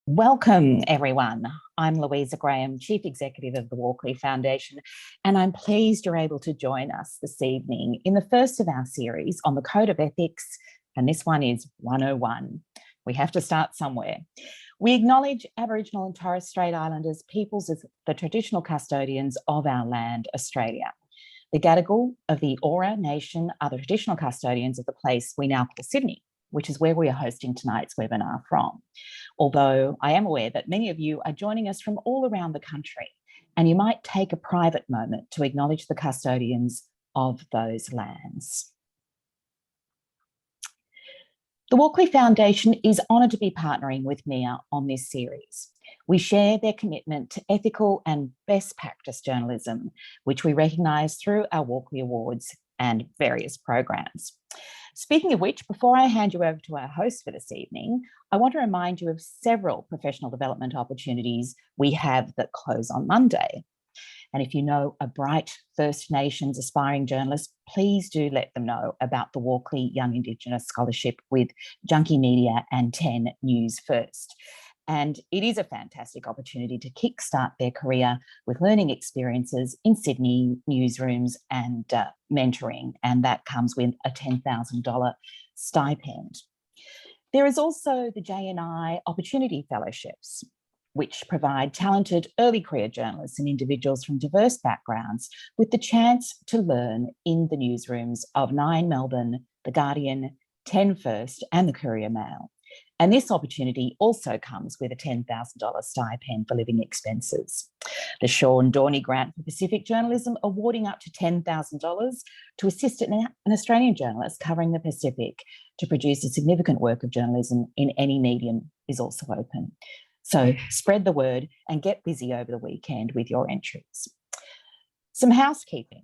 Welcome, everyone. I'm Louisa Graham, Chief Executive of the Walkley Foundation, and I'm pleased you're able to join us this evening in the first of our series on the Code of Ethics, and this one is 101. We have to start somewhere. We acknowledge Aboriginal and Torres Strait Islanders peoples as the traditional custodians of our land, Australia. The Gadigal of the Eora Nation are the traditional custodians of the place we now call Sydney, which is where we are hosting tonight's webinar from. Although I am aware that many of you are joining us from all around the country, and you might take a private moment to acknowledge the custodians of those lands. The Walkley Foundation is honoured to be partnering with MEAA on this series. We share their commitment to ethical and best practice journalism, which we recognise through our Walkley Awards and various programs. Speaking of which, before I hand you over to our host for this evening, I want to remind you of several professional development opportunities we have that close on Monday. And if you know a bright First Nations aspiring journalist, please do let them know about the Walkley Young Indigenous Scholarship with Junkie Media and 10 News First. And it is a fantastic opportunity to kickstart their career with learning experiences in Sydney newsrooms and mentoring, and that comes with a $10,000 stipend. There is also the JNI Opportunity Fellowships, which provide talented early career journalists and individuals from diverse backgrounds with the chance to learn in the newsrooms of 9 Melbourne, The Guardian, 10 First and the Courier Mail. And this opportunity also comes with a $10,000 stipend for living expenses. The Sean Dorney Grant for Pacific Journalism, awarding up to $10,000 to assist an Australian journalist covering the Pacific to produce a significant work of journalism in any medium, is also open. So spread the word and get busy over the weekend with your entries. Some housekeeping.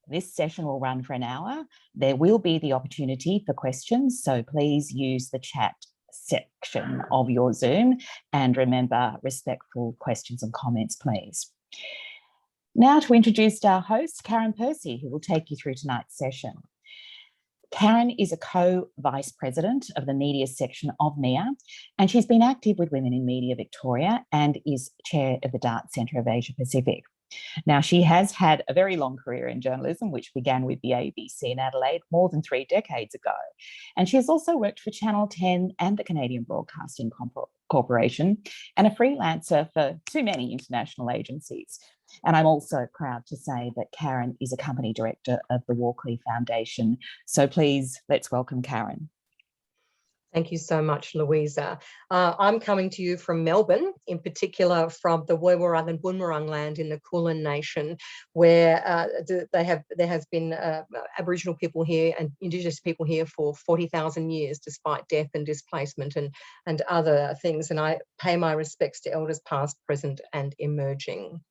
This session will run for an hour. There will be the opportunity for questions, so please use the chat section of your Zoom, and remember, respectful questions and comments, please. Now to introduce our host, Karen Percy, who will take you through tonight's session. Karen is a co-vice president of the media section of MEAA, and she's been active with Women in Media Victoria and is chair of the Dart Centre of Asia Pacific. Now, she has had a very long career in journalism, which began with the ABC in Adelaide more than 3 decades ago. And she has also worked for Channel 10 and the Canadian Broadcasting Corporation, and a freelancer for too many international agencies. And I'm also proud to say that Karen is a company director of the Walkley Foundation. So please, let's welcome Karen. Thank you so much, Louisa. I'm coming to you from Melbourne, in particular from the Woiwurrung and Boonwurrung land in the Kulin Nation, where there has been Aboriginal people here and Indigenous people here for 40,000 years, despite death and displacement and other things. And I pay my respects to elders past, present and emerging.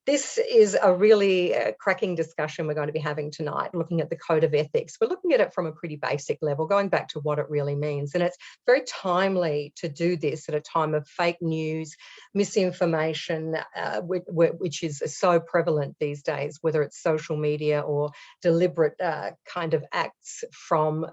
This is a really cracking discussion we're going to be having tonight, looking at the Code of Ethics. We're looking at it from a pretty basic level, going back to what it really means. And it's very timely to do this at a time of fake news, misinformation, which is so prevalent these days, whether it's social media or deliberate kind of acts from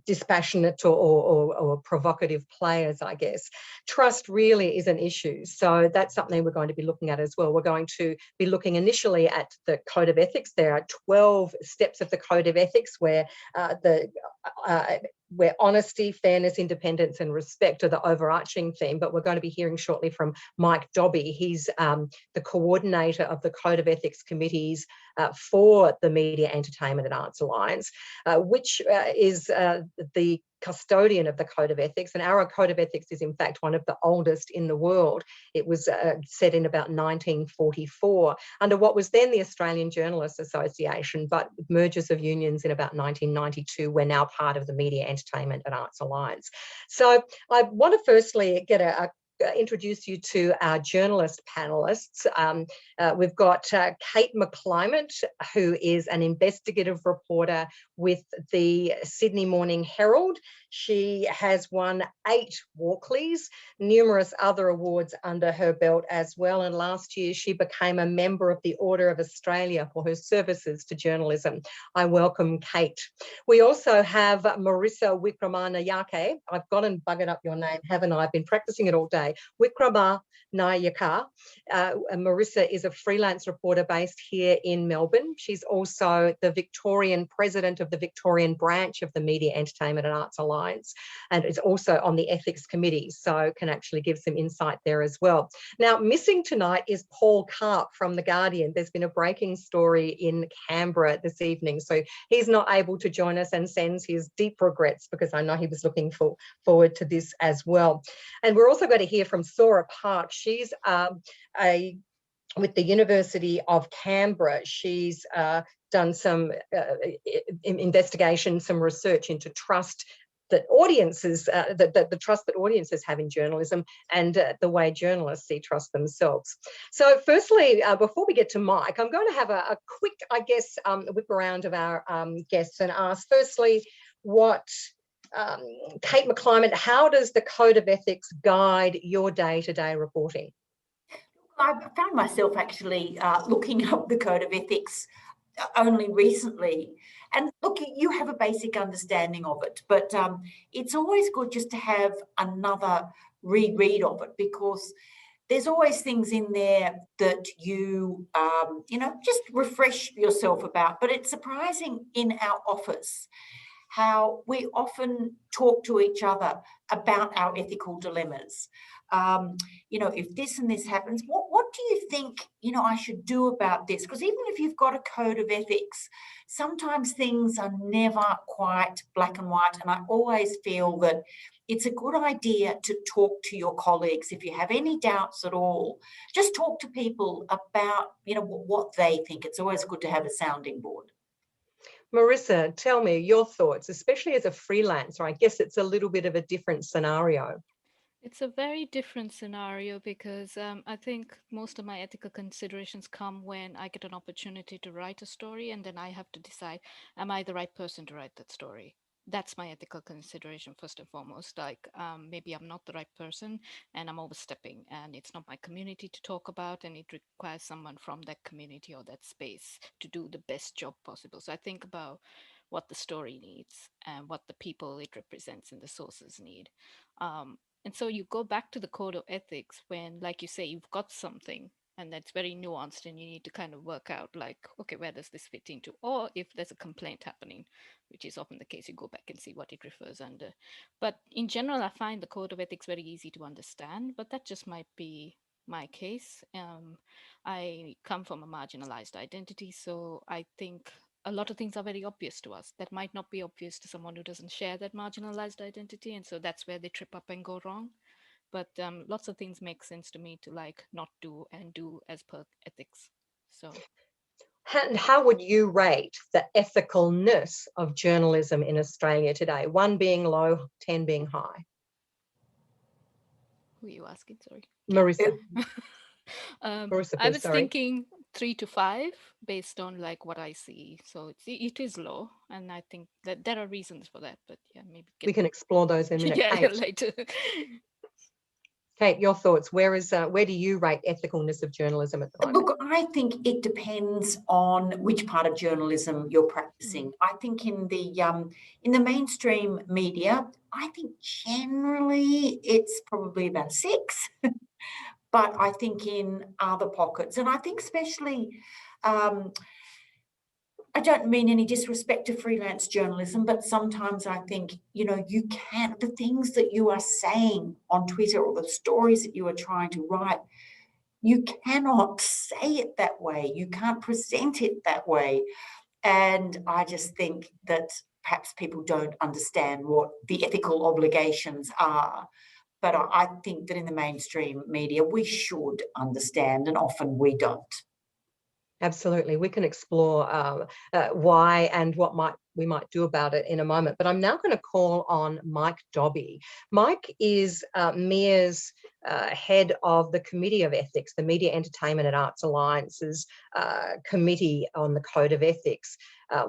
dispassionate or provocative players, I guess. Trust really is an issue. So that's something we're going to be looking at as well. We're going to be looking initially at the Code of Ethics. There are 12 steps of the Code of Ethics where where honesty, fairness, independence and respect are the overarching theme, but we're going to be hearing shortly from Mike Dobby. He's the coordinator of the Code of Ethics committees for the Media, Entertainment and Arts Alliance, which is the custodian of the Code of Ethics. And our Code of Ethics is in fact one of the oldest in the world. It was set in about 1944 under what was then the Australian Journalists Association, but with mergers of unions in about 1992, we're now part of the Media, Entertainment and Arts Alliance. So I want to firstly get introduce you to our journalist panelists. We've got Kate McClymont, who is an investigative reporter with the Sydney Morning Herald. She has won 8 Walkleys, numerous other awards under her belt as well. And last year she became a member of the Order of Australia for her services to journalism. I welcome Kate. We also have Marisa Wikramanayake. I've gone and buggered up your name, haven't I? I've been practicing it all day. Wikramanayake. Marisa is a freelance reporter based here in Melbourne. She's also the Victorian president of the Victorian branch of the Media, Entertainment and Arts Alliance, and is also on the ethics committee, so can actually give some insight there as well. Now, missing tonight is Paul Karp from The Guardian. There's been a breaking story in Canberra this evening, so he's not able to join us and sends his deep regrets, because I know he was looking forward to this as well. And we're also going to hear from Sora Park. She's with the University of Canberra. She's done some investigation, some research into trust that audiences, the trust that audiences have in journalism, and the way journalists see trust themselves. So firstly, before we get to Mike, I'm going to have a quick, I guess, whip around of our guests and ask firstly, what Kate McClymont, how does the Code of Ethics guide your day-to-day reporting? I found myself actually looking up the Code of Ethics only recently. And look, you have a basic understanding of it, but it's always good just to have another reread of it, because there's always things in there that you, just refresh yourself about. But it's surprising in our office how we often talk to each other about our ethical dilemmas. If this and this happens, what do you think, I should do about this? Because even if you've got a code of ethics, sometimes things are never quite black and white. And I always feel that it's a good idea to talk to your colleagues. If you have any doubts at all, just talk to people about, what they think. It's always good to have a sounding board. Marisa, tell me your thoughts, especially as a freelancer. I guess it's a little bit of a different scenario. It's a very different scenario because I think most of my ethical considerations come when I get an opportunity to write a story, and then I have to decide, am I the right person to write that story? That's my ethical consideration first and foremost. Like maybe I'm not the right person and I'm overstepping, and it's not my community to talk about, and it requires someone from that community or that space to do the best job possible. So I think about what the story needs and what the people it represents and the sources need. And so you go back to the code of ethics when, like you say, you've got something and that's very nuanced and you need to kind of work out like, okay, where does this fit into? Or if there's a complaint happening, which is often the case, you go back and see what it refers under. But in general, I find the code of ethics very easy to understand, but that just might be my case. I come from a marginalized identity, so I think a lot of things are very obvious to us that might not be obvious to someone who doesn't share that marginalized identity. And so that's where they trip up and go wrong. But lots of things make sense to me to like not do and do as per ethics. So how would you rate the ethicalness of journalism in Australia today? 1 being low, 10 being high. Who are you asking? Sorry. Marisa. Marisa, I was thinking 3 to 5 based on like what I see. So it is low, and I think that there are reasons for that. But yeah, maybe we can explore those in a minute. Yeah, later. Kate, your thoughts. Where do you rate ethicalness of journalism at the moment? Look, I think it depends on which part of journalism you're practicing. I think in the mainstream media, I think generally it's probably about 6. But I think in other pockets, and I think especially, I don't mean any disrespect to freelance journalism, but sometimes I think, you can't, the things that you are saying on Twitter or the stories that you are trying to write, you cannot say it that way. You can't present it that way. And I just think that perhaps people don't understand what the ethical obligations are. But I think that in the mainstream media, we should understand, and often we don't. Absolutely. We can explore why and what we might do about it in a moment. But I'm now going to call on Mike Dobby. Mike is MEAA's head of the Committee of Ethics, the Media, Entertainment and Arts Alliance's Committee on the Code of Ethics.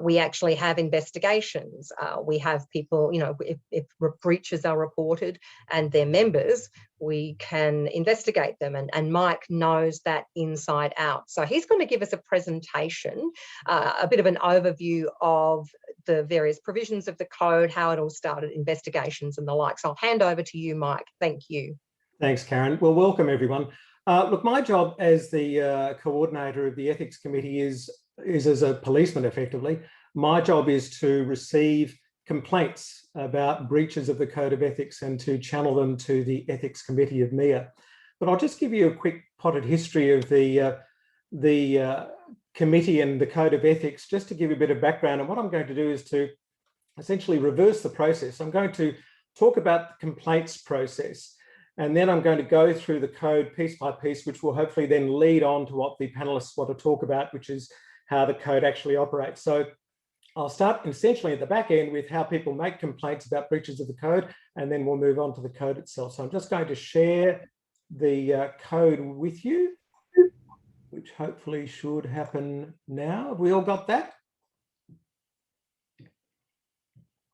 We actually have investigations. We have people, you know, if breaches are reported and they're members, we can investigate them. And Mike knows that inside out. So he's going to give us a presentation, a bit of an overview of the various provisions of the code, how it all started, investigations and the like. So I'll hand over to you, Mike. Thank you. Thanks, Karen. Well, welcome everyone. Look, my job as the coordinator of the Ethics Committee is as a policeman, effectively. My job is to receive complaints about breaches of the Code of Ethics and to channel them to the Ethics Committee of MEAA. But I'll just give you a quick potted history of the committee and the Code of Ethics, just to give you a bit of background. And what I'm going to do is to essentially reverse the process. I'm going to talk about the complaints process, and then I'm going to go through the code piece by piece, which will hopefully then lead on to what the panelists want to talk about, which is how the code actually operates. So I'll start essentially at the back end with how people make complaints about breaches of the code, and then we'll move on to the code itself. So I'm just going to share the code with you, which hopefully should happen now. Have we all got that?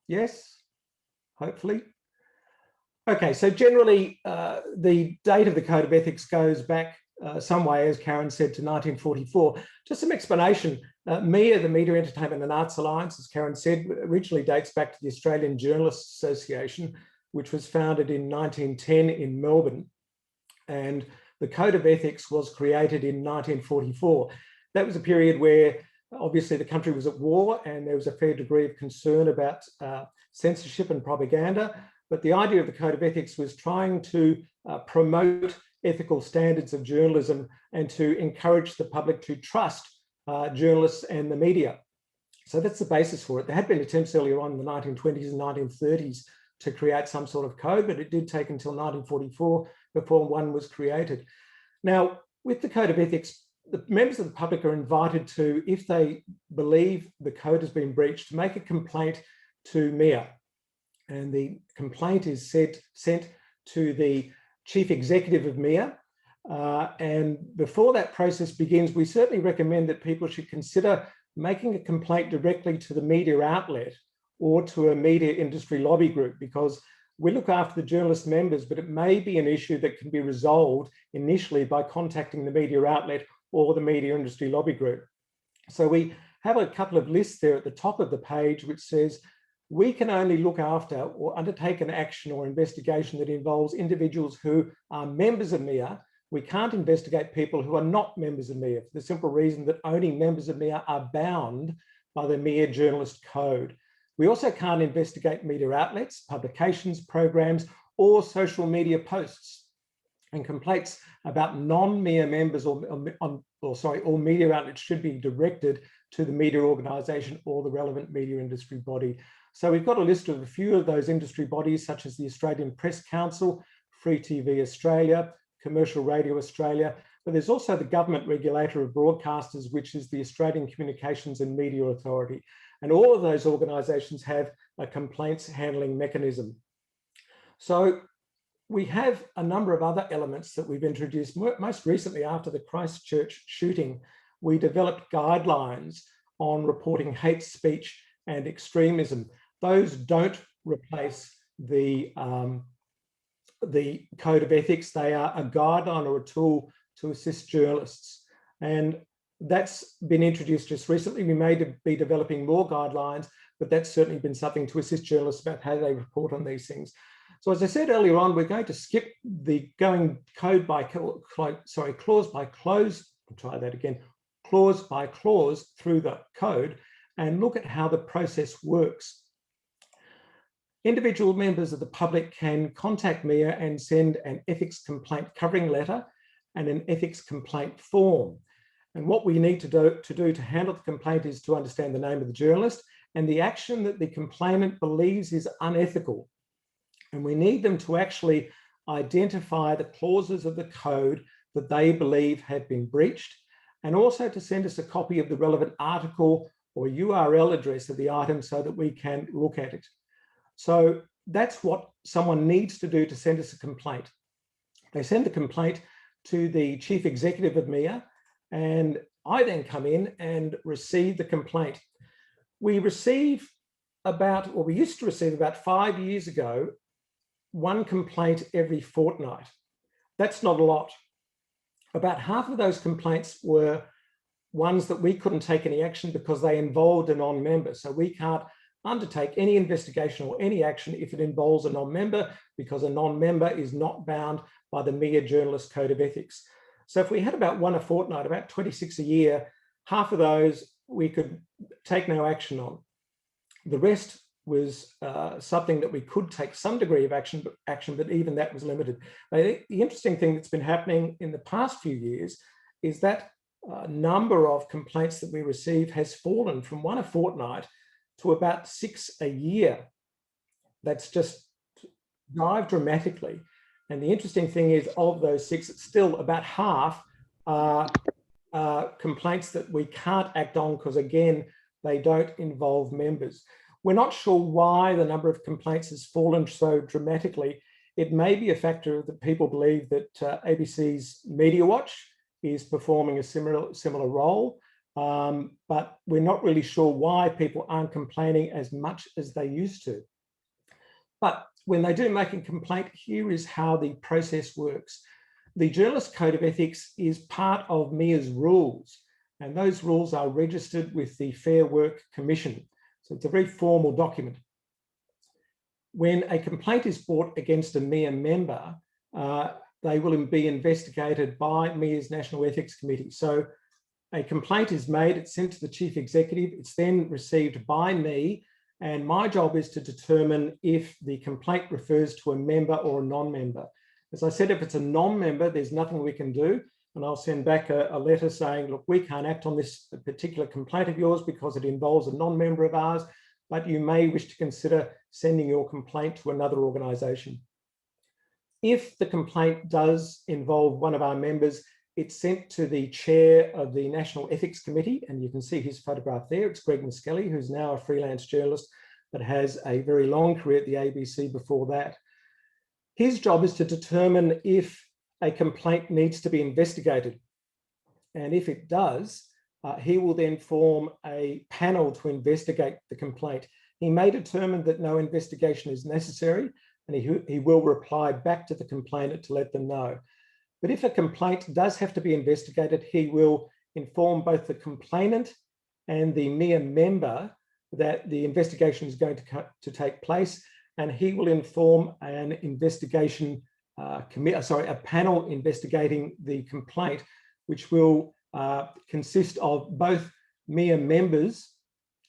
Yes, hopefully. Okay, so generally the date of the Code of Ethics goes back some way, as Karen said, to 1944. Just some explanation. MEAA, the Media, Entertainment and Arts Alliance, as Karen said, originally dates back to the Australian Journalists Association, which was founded in 1910 in Melbourne. And the Code of Ethics was created in 1944. That was a period where obviously the country was at war and there was a fair degree of concern about censorship and propaganda. But the idea of the Code of Ethics was trying to promote ethical standards of journalism and to encourage the public to trust journalists and the media. So that's the basis for it. There had been attempts earlier on in the 1920s and 1930s to create some sort of code, but it did take until 1944 before one was created. Now, with the Code of Ethics, the members of the public are invited to, if they believe the code has been breached, to make a complaint to MEAA. And the complaint is sent to the chief executive of MEAA. And before that process begins, we certainly recommend that people should consider making a complaint directly to the media outlet or to a media industry lobby group, because we look after the journalist members, but it may be an issue that can be resolved initially by contacting the media outlet or the media industry lobby group. So we have a couple of lists there at the top of the page, which says, we can only look after or undertake an action or investigation that involves individuals who are members of MEAA. We can't investigate people who are not members of MEAA for the simple reason that only members of MEAA are bound by the MEAA Journalist Code. We also can't investigate media outlets, publications, programs, or social media posts. And complaints about non-MEAA members or media outlets should be directed to the media organisation or the relevant media industry body. So we've got a list of a few of those industry bodies, such as the Australian Press Council, Free TV Australia, Commercial Radio Australia, but there's also the government regulator of broadcasters, which is the Australian Communications and Media Authority. And all of those organisations have a complaints handling mechanism. So we have a number of other elements that we've introduced. Most recently, after the Christchurch shooting, we developed guidelines on reporting hate speech and extremism. Those don't replace the Code of Ethics. They are a guideline or a tool to assist journalists. And that's been introduced just recently. We may be developing more guidelines, but that's certainly been something to assist journalists about how they report on these things. So as I said earlier on, we're going to skip the going clause by clause through the code and look at how the process works. Individual members of the public can contact MEAA and send an ethics complaint covering letter and an ethics complaint form. And what we need to do to handle the complaint is to understand the name of the journalist and the action that the complainant believes is unethical. And we need them to actually identify the clauses of the code that they believe have been breached, and also to send us a copy of the relevant article or URL address of the item so that we can look at it. So that's what someone needs to do to send us a complaint. They send the complaint to the chief executive of MEAA, and I then come in and receive the complaint. We receive about, or we used to receive about 5 years ago, one complaint every fortnight. That's not a lot. About half of those complaints were ones that we couldn't take any action because they involved a non-member. So we can't undertake any investigation or any action if it involves a non-member, because a non-member is not bound by the MEAA Journalist Code of Ethics. So if we had about one a fortnight, about 26 a year, half of those we could take no action on. The rest was something that we could take some degree of action, but even that was limited. The interesting thing that's been happening in the past few years is that number of complaints that we receive has fallen from one a fortnight to about 6 a year. That's just dived dramatically. And the interesting thing is, of those 6, it's still about half are complaints that we can't act on because, again, they don't involve members. We're not sure why the number of complaints has fallen so dramatically. It may be a factor that people believe that ABC's Media Watch is performing a similar role, but we're not really sure why people aren't complaining as much as they used to. But when they do make a complaint, here is how the process works. The Journalist Code of Ethics is part of MEAA's rules, and those rules are registered with the Fair Work Commission. So it's a very formal document. When a complaint is brought against a MEAA member, they will be investigated by MEAA's National Ethics Committee. So a complaint is made, it's sent to the chief executive, it's then received by me, and my job is to determine if the complaint refers to a member or a non-member. As I said, if it's a non-member, there's nothing we can do, and I'll send back a letter saying, look, we can't act on this particular complaint of yours because it involves a non-member of ours, but you may wish to consider sending your complaint to another organisation. If the complaint does involve one of our members, it's sent to the chair of the National Ethics Committee, and you can see his photograph there. It's Greg Miskelly, who's now a freelance journalist, but has a very long career at the ABC before that. His job is to determine if a complaint needs to be investigated. And if it does, he will then form a panel to investigate the complaint. He may determine that no investigation is necessary, and he will reply back to the complainant to let them know. But if a complaint does have to be investigated, he will inform both the complainant and the MEAA member that the investigation is going to take place, and he will inform an investigation a panel investigating the complaint, which will consist of both MEAA members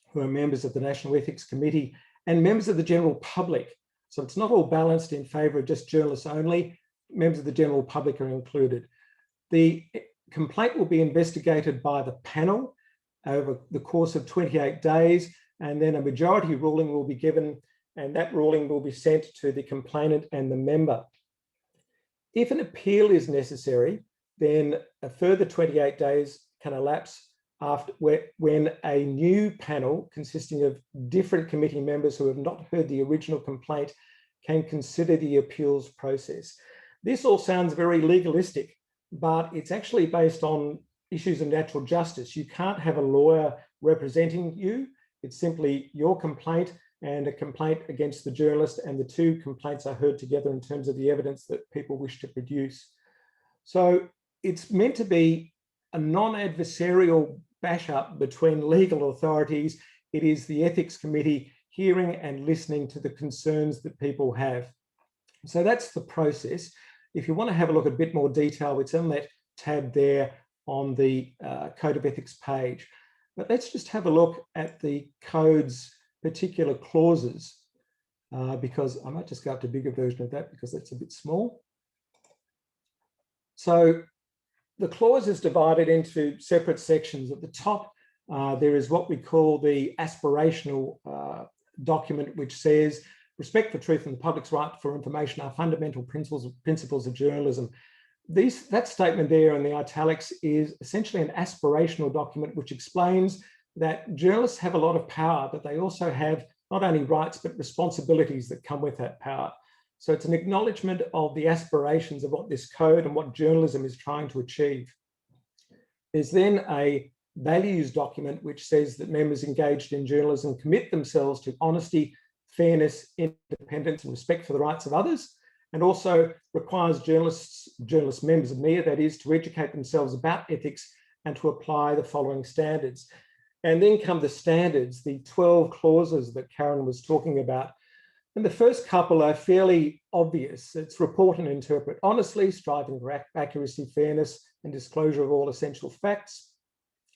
who are members of the National Ethics Committee and members of the general public. So it's not all balanced in favour of just journalists only. Members of the general public are included. The complaint will be investigated by the panel over the course of 28 days, and then a majority ruling will be given, and that ruling will be sent to the complainant and the member. If an appeal is necessary, then a further 28 days can elapse after when a new panel consisting of different committee members who have not heard the original complaint can consider the appeals process. This all sounds very legalistic, but it's actually based on issues of natural justice. You can't have a lawyer representing you. It's simply your complaint and a complaint against the journalist, and the two complaints are heard together in terms of the evidence that people wish to produce. So it's meant to be a non-adversarial bash-up between legal authorities. It is the Ethics Committee hearing and listening to the concerns that people have. So that's the process. If you want to have a look at a bit more detail, it's on that tab there on the Code of Ethics page. But let's just have a look at the code's particular clauses, because I might just go up to a bigger version of that because that's a bit small. So the clause is divided into separate sections. At the top, there is what we call the aspirational document, which says, respect for truth and the public's right for information are fundamental principles of journalism. That statement there in the italics is essentially an aspirational document which explains that journalists have a lot of power, but they also have not only rights, but responsibilities that come with that power. So it's an acknowledgement of the aspirations of what this code and what journalism is trying to achieve. There's then a values document which says that members engaged in journalism commit themselves to honesty, fairness, independence, and respect for the rights of others, and also requires journalist members of MEAA, that is, to educate themselves about ethics and to apply the following standards. And then come the standards, the 12 clauses that Karen was talking about. And the first couple are fairly obvious. It's report and interpret honestly, striving for accuracy, fairness, and disclosure of all essential facts.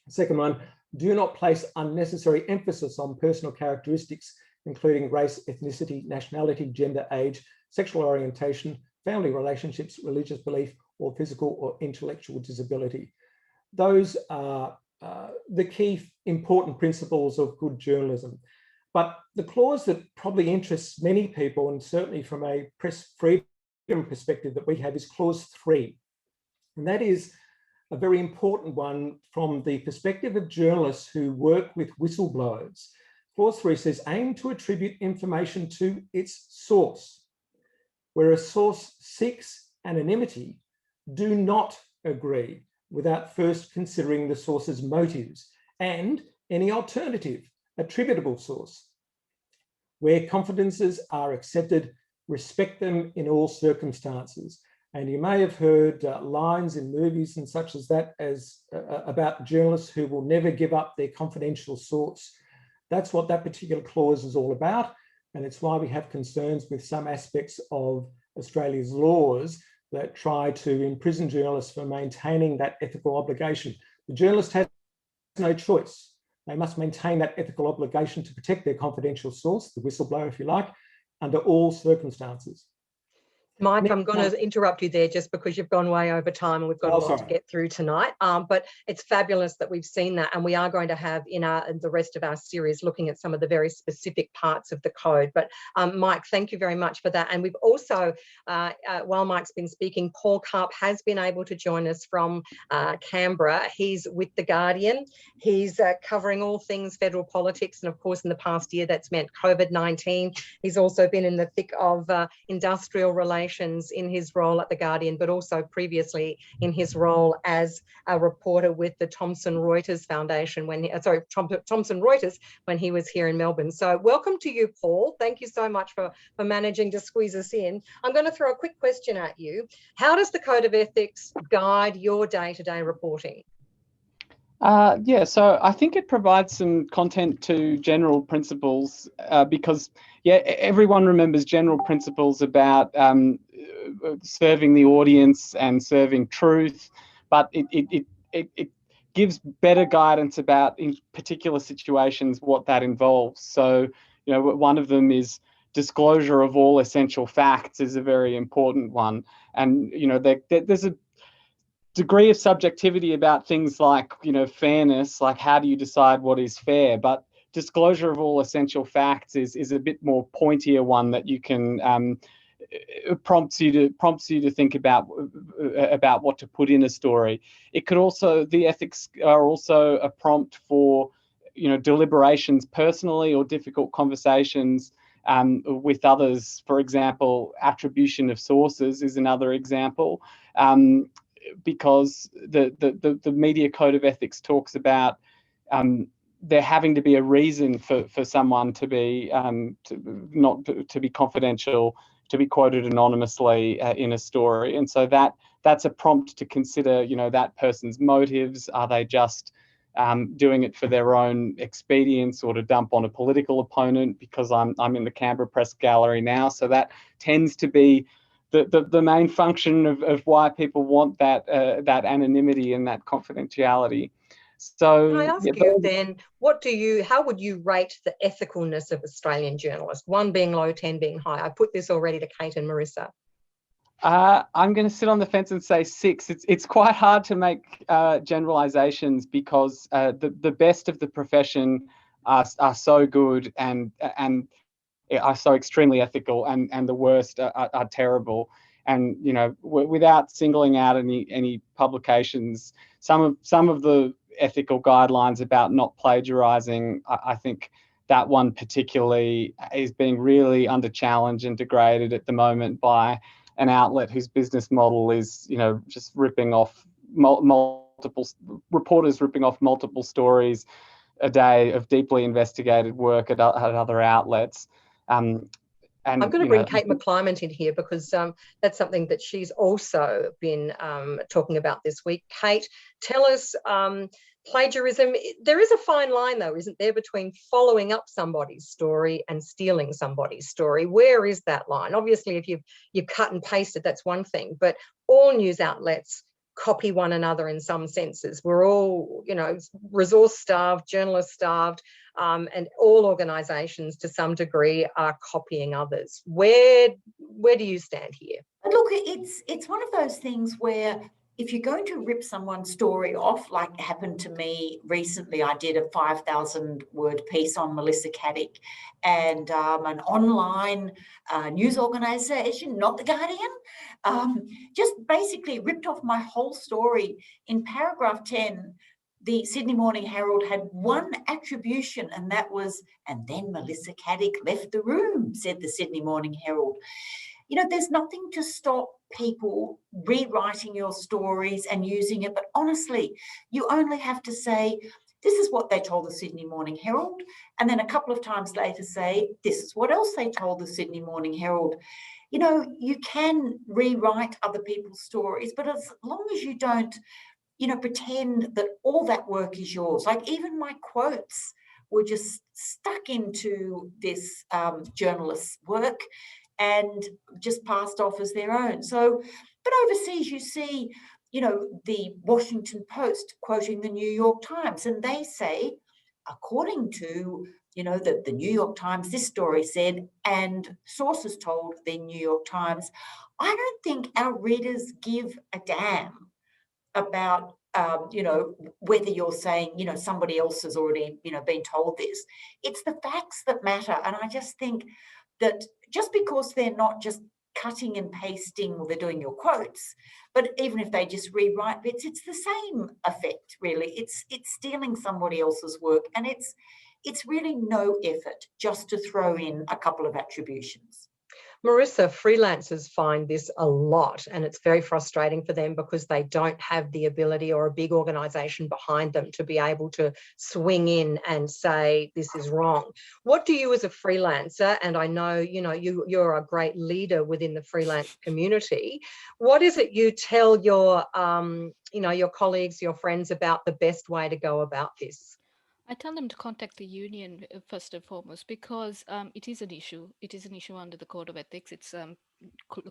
The second one, do not place unnecessary emphasis on personal characteristics, including race, ethnicity, nationality, gender, age, sexual orientation, family relationships, religious belief, or physical or intellectual disability. Those are the key important principles of good journalism. But the clause that probably interests many people, and certainly from a press freedom perspective that we have, is clause 3. And that is a very important one from the perspective of journalists who work with whistleblowers. Clause 3 says, aim to attribute information to its source. Where a source seeks anonymity, do not agree without first considering the source's motives and any alternative attributable source. Where confidences are accepted, respect them in all circumstances. And you may have heard lines in movies and such as that about journalists who will never give up their confidential source. That's what that particular clause is all about. And it's why we have concerns with some aspects of Australia's laws that try to imprison journalists for maintaining that ethical obligation. The journalist has no choice. They must maintain that ethical obligation to protect their confidential source, the whistleblower, if you like, under all circumstances. Mike, I'm going to interrupt you there just because you've gone way over time and we've got a lot to get through tonight. But it's fabulous that we've seen that, and we are going to have in the rest of our series looking at some of the very specific parts of the code. But Mike, thank you very much for that. And we've also, while Mike's been speaking, Paul Karp has been able to join us from Canberra. He's with The Guardian. He's covering all things federal politics, and of course in the past year that's meant COVID-19. He's also been in the thick of industrial relations in his role at The Guardian, but also previously in his role as a reporter with the Thomson Reuters Foundation Thomson Reuters when he was here in Melbourne. So welcome to you, Paul. Thank you so much for managing to squeeze us in. I'm going to throw a quick question at you. How does the Code of Ethics guide your day-to-day reporting? Yeah, so I think it provides some content to general principles because, yeah, everyone remembers general principles about serving the audience and serving truth, but it gives better guidance about, in particular situations, what that involves. So, you know, one of them is disclosure of all essential facts is a very important one. And, you know, there's a degree of subjectivity about things like, you know, fairness, like how do you decide what is fair? But disclosure of all essential facts is a bit more pointier one that you can prompts you to think about what to put in a story. It could also, the ethics are also a prompt for, you know, deliberations personally or difficult conversations with others. For example, attribution of sources is another example. Because the Media Code of Ethics talks about there having to be a reason for someone to be not to be confidential, to be quoted anonymously in a story, and so that's a prompt to consider, you know, that person's motives. Are they just doing it for their own expedience or to dump on a political opponent? Because I'm in the Canberra Press Gallery now, so that tends to be the main function of why people want that anonymity and that confidentiality. So can I ask you then, how would you rate the ethicalness of Australian journalists? 1 being low, 10 being high. I put this already to Kate and Marisa. I'm going to sit on the fence and say 6. It's quite hard to make generalizations because the best of the profession are so good and are so extremely ethical, and the worst are terrible. And, you know, without singling out any publications, some of the ethical guidelines about not plagiarizing, I think that one particularly is being really under challenge and degraded at the moment by an outlet whose business model is, you know, just ripping off multiple reporters, ripping off multiple stories a day of deeply investigated work at other outlets. And I'm going to bring Kate McClymont in here because that's something that she's also been talking about this week. Kate, tell us, plagiarism, there is a fine line though, isn't there, between following up somebody's story and stealing somebody's story? Where is that line? Obviously, if you cut and pasted, that's one thing, but all news outlets copy one another in some senses. We're all, you know, resource starved, journalist starved, and all organisations to some degree are copying others. Where do you stand here? Look, it's one of those things where if you're going to rip someone's story off, like happened to me recently, I did a 5,000 word piece on Marisa Wikramanayake, and an online news organisation, not The Guardian, just basically ripped off my whole story. In paragraph 10, the Sydney Morning Herald had one attribution, and that was, and then Marisa Wikramanayake left the room, said the Sydney Morning Herald. You know, there's nothing to stop people rewriting your stories and using it. But honestly, you only have to say, this is what they told the Sydney Morning Herald. And then a couple of times later say, this is what else they told the Sydney Morning Herald. You know, you can rewrite other people's stories, but as long as you don't, you know, pretend that all that work is yours. Like even my quotes were just stuck into this journalist's work and just passed off as their own. So, but overseas you see, you know, the Washington Post quoting the New York Times, and they say, according to, you know, the New York Times, this story said, and sources told the New York Times. I don't think our readers give a damn about, you know, whether you're saying, you know, somebody else has already, you know, been told this. It's the facts that matter. And I just think that just because they're not just cutting and pasting, or they're doing your quotes, but even if they just rewrite bits, it's the same effect, really. It's stealing somebody else's work, and it's really no effort just to throw in a couple of attributions. Marisa, freelancers find this a lot, and it's very frustrating for them because they don't have the ability or a big organisation behind them to be able to swing in and say, this is wrong. What do you as a freelancer, and I know, you know, you're a great leader within the freelance community, what is it you tell your, you know, your colleagues, your friends about the best way to go about this? I tell them to contact the union first and foremost, because it is an issue. It is an issue under the Code of Ethics. It's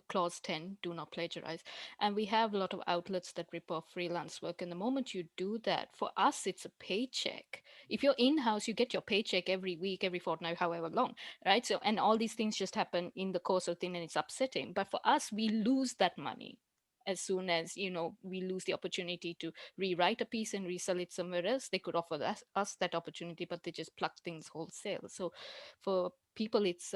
clause 10, do not plagiarize. And we have a lot of outlets that rip off freelance work. And the moment you do that, for us, it's a paycheck. If you're in-house, you get your paycheck every week, every fortnight, however long, right? So, and all these things just happen in the course of the thing, and it's upsetting. But for us, we lose that money as soon as, you know, we lose the opportunity to rewrite a piece and resell it somewhere else. They could offer us that opportunity, but they just pluck things wholesale. So for people, it's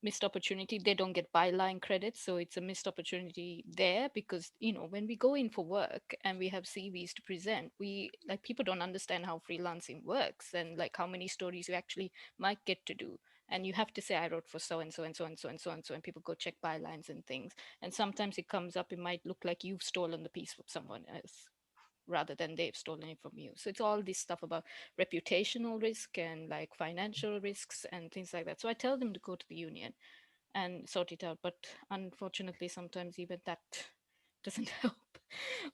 missed opportunity. They don't get byline credits, so it's a missed opportunity there, because, you know, when we go in for work and we have CVs to present, we, like, people don't understand how freelancing works and like how many stories you actually might get to do. And you have to say, I wrote for so and so and so and so and so and so, and people go check bylines and things. And sometimes it comes up, it might look like you've stolen the piece from someone else rather than they've stolen it from you. So it's all this stuff about reputational risk and like financial risks and things like that. So I tell them to go to the union and sort it out. But unfortunately, sometimes even that doesn't help.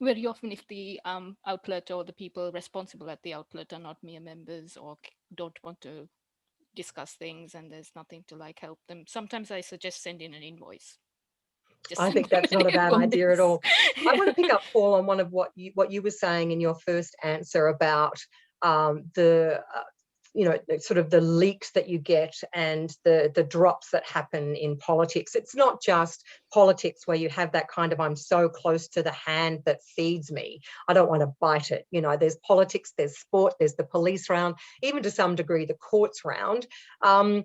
Very often, if the outlet or the people responsible at the outlet are not MEAA members or don't want to discuss things, and there's nothing to like help them, sometimes I suggest sending an invoice. I think that's not a bad idea at all. Yeah. I want to pick up, Paul, on one of what you were saying in your first answer about the you know, sort of the leaks that you get and the drops that happen in politics. It's not just politics where you have that kind of, I'm so close to the hand that feeds me, I don't want to bite it. You know, there's politics, there's sport, there's the police round, even to some degree the courts round. How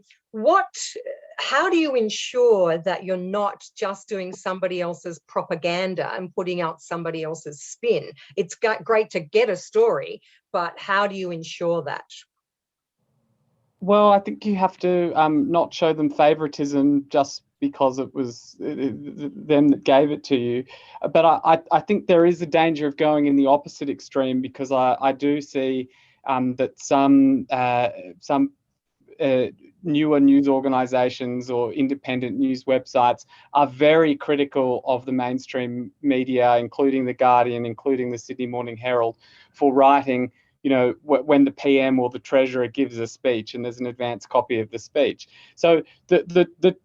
do you ensure that you're not just doing somebody else's propaganda and putting out somebody else's spin? It's great to get a story, but how do you ensure that? Well, I think you have to not show them favoritism just because it was them that gave it to you. But I think there is a danger of going in the opposite extreme, because I do see that some newer news organizations or independent news websites are very critical of the mainstream media, including The Guardian, including the Sydney Morning Herald, for writing, you know, when the PM or the Treasurer gives a speech and there's an advance copy of the speech. So the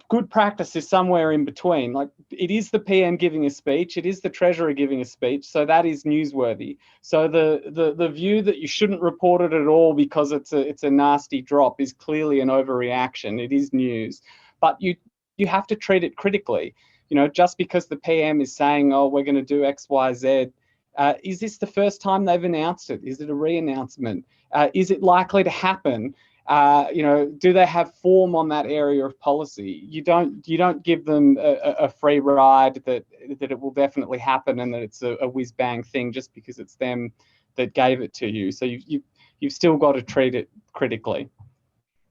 good practice is somewhere in between. Like, it is the PM giving a speech, it is the Treasurer giving a speech, so that is newsworthy. So the view that you shouldn't report it at all because it's a nasty drop is clearly an overreaction. It is news, but you have to treat it critically. You know, just because the PM is saying, oh, we're going to do X, Y, Z, is this the first time they've announced it? Is it a re-announcement? Is it likely to happen? You know, do they have form on that area of policy? You don't give them a free ride that it will definitely happen and that it's a whiz bang thing just because it's them that gave it to you. So you've still got to treat it critically.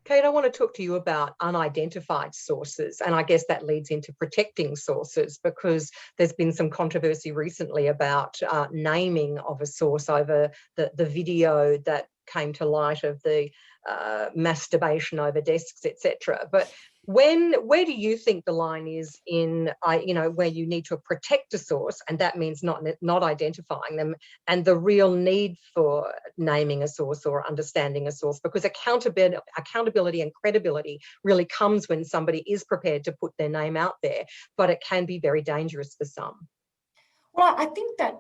Kate, I want to talk to you about unidentified sources, and I guess that leads into protecting sources, because there's been some controversy recently about naming of a source over the video that came to light of the masturbation over desks, etc. But where do you think the line is in, you know, where you need to protect a source, and that means not identifying them, and the real need for naming a source or understanding a source? Because accountability and credibility really comes when somebody is prepared to put their name out there, but it can be very dangerous for some. Well, I think that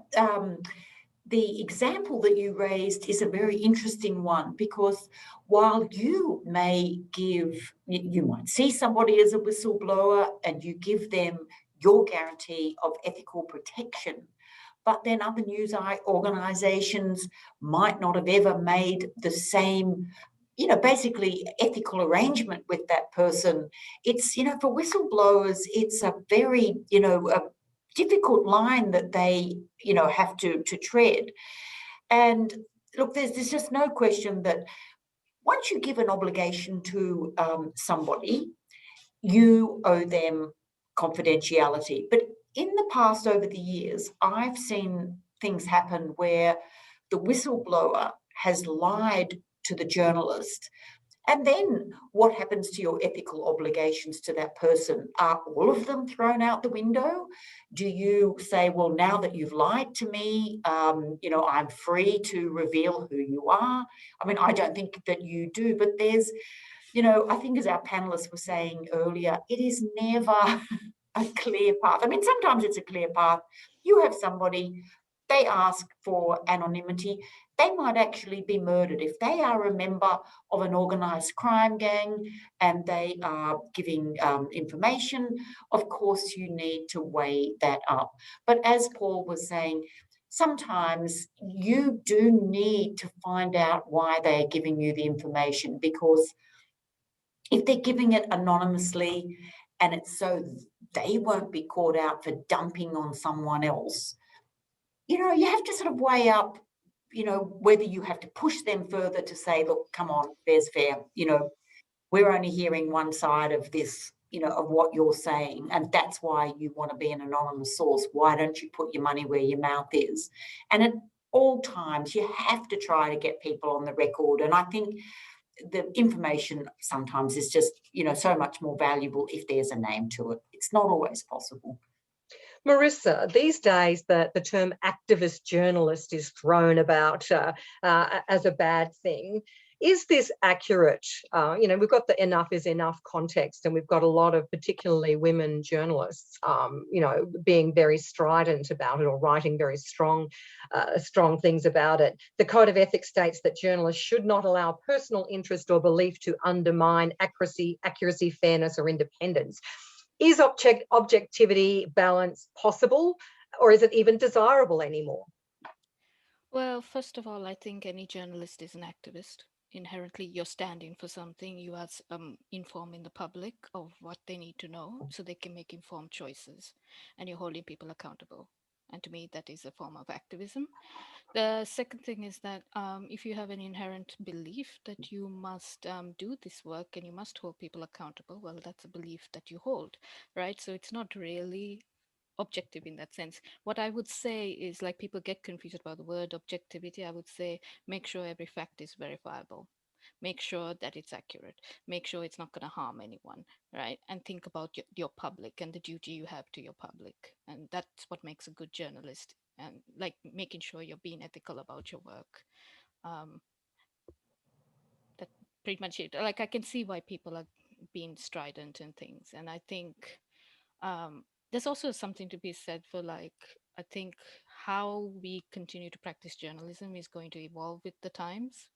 the example that you raised is a very interesting one, because while you may you might see somebody as a whistleblower and you give them your guarantee of ethical protection, but then other news organisations might not have ever made the same, you know, basically ethical arrangement with that person. It's, you know, for whistleblowers, it's a very, you know, a difficult line that they, you know, have to tread. And look, there's just no question that once you give an obligation to somebody, you owe them confidentiality. But in the past, over the years, I've seen things happen where the whistleblower has lied to the journalist. And then what happens to your ethical obligations to that person? Are all of them thrown out the window? Do you say, well, now that you've lied to me, you know, I'm free to reveal who you are? I mean, I don't think that you do, but there's, you know, I think as our panelists were saying earlier, it is never a clear path. I mean, sometimes it's a clear path. You have somebody, they ask for anonymity. They might actually be murdered. If they are a member of an organised crime gang and they are giving information, of course you need to weigh that up. But as Paul was saying, sometimes you do need to find out why they are giving you the information, because if they're giving it anonymously and it's so they won't be caught out for dumping on someone else, you know, you have to sort of weigh up, you know, whether you have to push them further to say, look, come on, there's fair, you know, we're only hearing one side of this, you know, of what you're saying, and that's why you want to be an anonymous source. Why don't you put your money where your mouth is? And at all times, you have to try to get people on the record. And I think the information sometimes is just, you know, so much more valuable if there's a name to it. It's not always possible. Marisa, these days the term activist journalist is thrown about as a bad thing. Is this accurate? You know, we've got the enough is enough context, and we've got a lot of particularly women journalists, you know, being very strident about it or writing very strong things about it. The Code of Ethics states that journalists should not allow personal interest or belief to undermine accuracy, fairness, or independence. Is objectivity, balance possible, or is it even desirable anymore? Well, first of all, I think any journalist is an activist. Inherently, you're standing for something. You are informing the public of what they need to know so they can make informed choices, and you're holding people accountable. And to me, that is a form of activism. The second thing is that if you have an inherent belief that you must do this work and you must hold people accountable, well, that's a belief that you hold, right? So it's not really objective in that sense. What I would say is, like, people get confused about the word objectivity. I would say make sure every fact is verifiable. Make sure that it's accurate. Make sure it's not going to harm anyone, right? And think about your public and the duty you have to your public. And that's what makes a good journalist, and like making sure you're being ethical about your work. That's pretty much it. Like, I can see why people are being strident and things. And I think there's also something to be said for, like, I think how we continue to practice journalism is going to evolve with the times.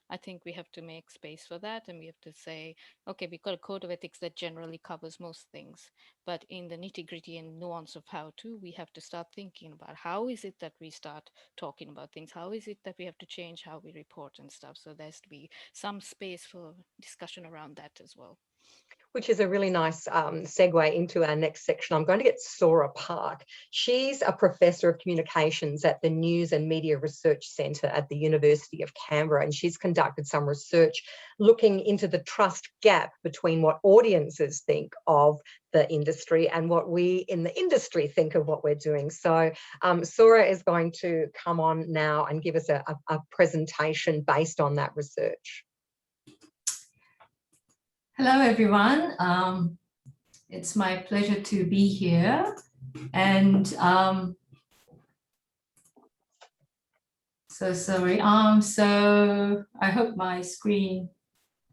I think we have to make space for that, and we have to say, okay, we've got a code of ethics that generally covers most things, but in the nitty-gritty and nuance of how to, we have to start thinking about how is it that we start talking about things, how is it that we have to change how we report and stuff. So there's to be some space for discussion around that as well. Which is a really nice segue into our next section. I'm going to get Sora Park. She's a professor of communications at the News and Media Research Centre at the University of Canberra, and she's conducted some research looking into the trust gap between what audiences think of the industry and what we in the industry think of what we're doing. So Sora is going to come on now and give us a presentation based on that research. Hello, everyone. It's my pleasure to be here. And so sorry. So I hope my screen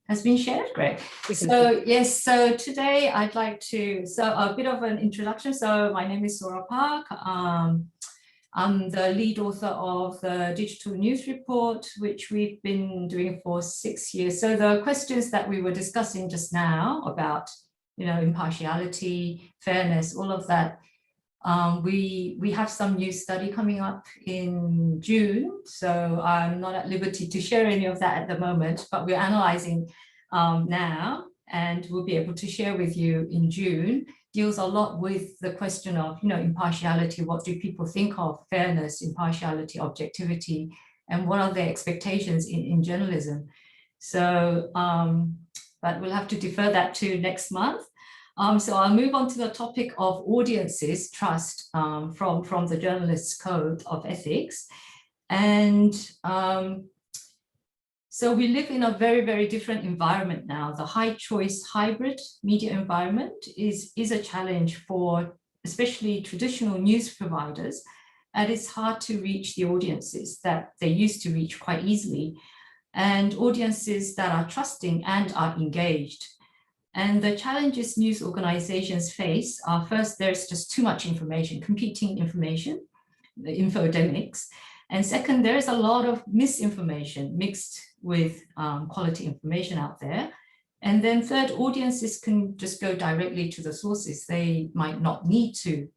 has been shared. Great. So yes, so today I'd like to, so a bit of an introduction. So my name is Sora Park. I'm the lead author of the Digital News Report, which we've been doing for 6 years. So the questions that we were discussing just now about, you know, impartiality, fairness, all of that, we have some new study coming up in June. So I'm not at liberty to share any of that at the moment, but we're analyzing now, and we'll be able to share with you in June. Deals a lot with the question of, you know, impartiality. What do people think of fairness, impartiality, objectivity, and what are their expectations in journalism? So, but we'll have to defer that to next month. So I'll move on to the topic of audiences trust from the Journalist's Code of Ethics. And so we live in a very, very different environment now. The high choice hybrid media environment is a challenge for especially traditional news providers, and it's hard to reach the audiences that they used to reach quite easily, and audiences that are trusting and are engaged. And the challenges news organizations face are, first, there's just too much information, competing information, the infodemics. And second, there is a lot of misinformation mixed with quality information out there. And then third, audiences can just go directly to the sources. They might not need to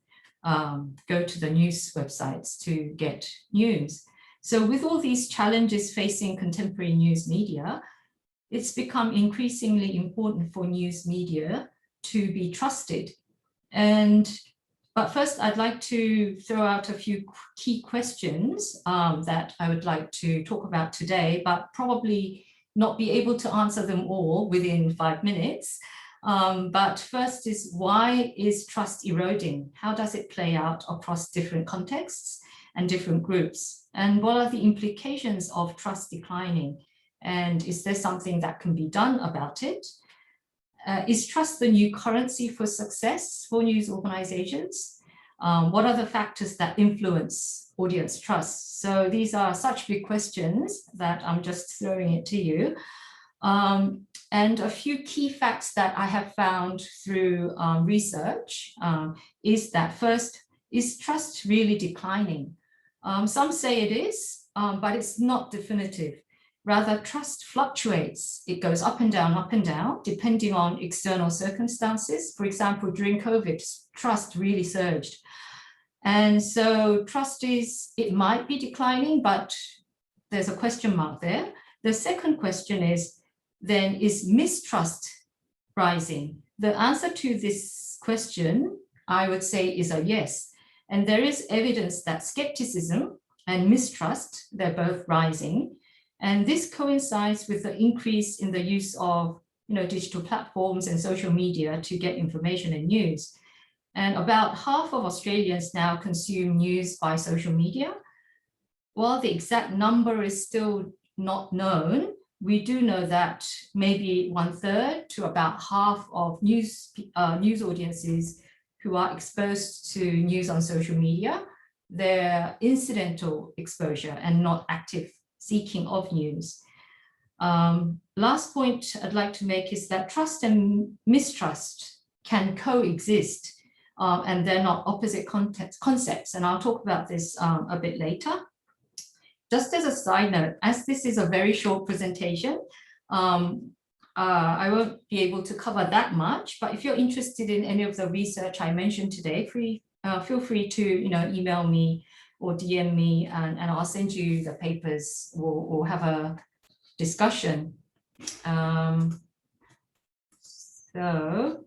go to the news websites to get news. So with all these challenges facing contemporary news media, it's become increasingly important for news media to be trusted. But first, I'd like to throw out a few key questions that I would like to talk about today, but probably not be able to answer them all within 5 minutes. But first is, why is trust eroding? How does it play out across different contexts and different groups? And what are the implications of trust declining? And is there something that can be done about it? Is trust the new currency for success for news organizations? What are the factors that influence audience trust? So these are such big questions that I'm just throwing it to you. And a few key facts that I have found through research is that, first, is trust really declining? Some say it is, but it's not definitive. Rather, trust fluctuates. It goes up and down, depending on external circumstances. For example, during COVID, trust really surged. And so trust it might be declining, but there's a question mark there. The second question is, then, is mistrust rising? The answer to this question, I would say, is a yes. And there is evidence that skepticism and mistrust, they're both rising. And this coincides with the increase in the use of digital platforms and social media to get information and news. And about half of Australians now consume news by social media. While the exact number is still not known, we do know that maybe 1/3 to about half of news audiences who are exposed to news on social media, they're incidental exposure and not active seeking of news. Last point I'd like to make is that trust and mistrust can coexist, and they're not opposite concepts. And I'll talk about this a bit later. Just as a side note, as this is a very short presentation, I won't be able to cover that much, but if you're interested in any of the research I mentioned today, feel free to email me or DM me, and I'll send you the papers or have a discussion. So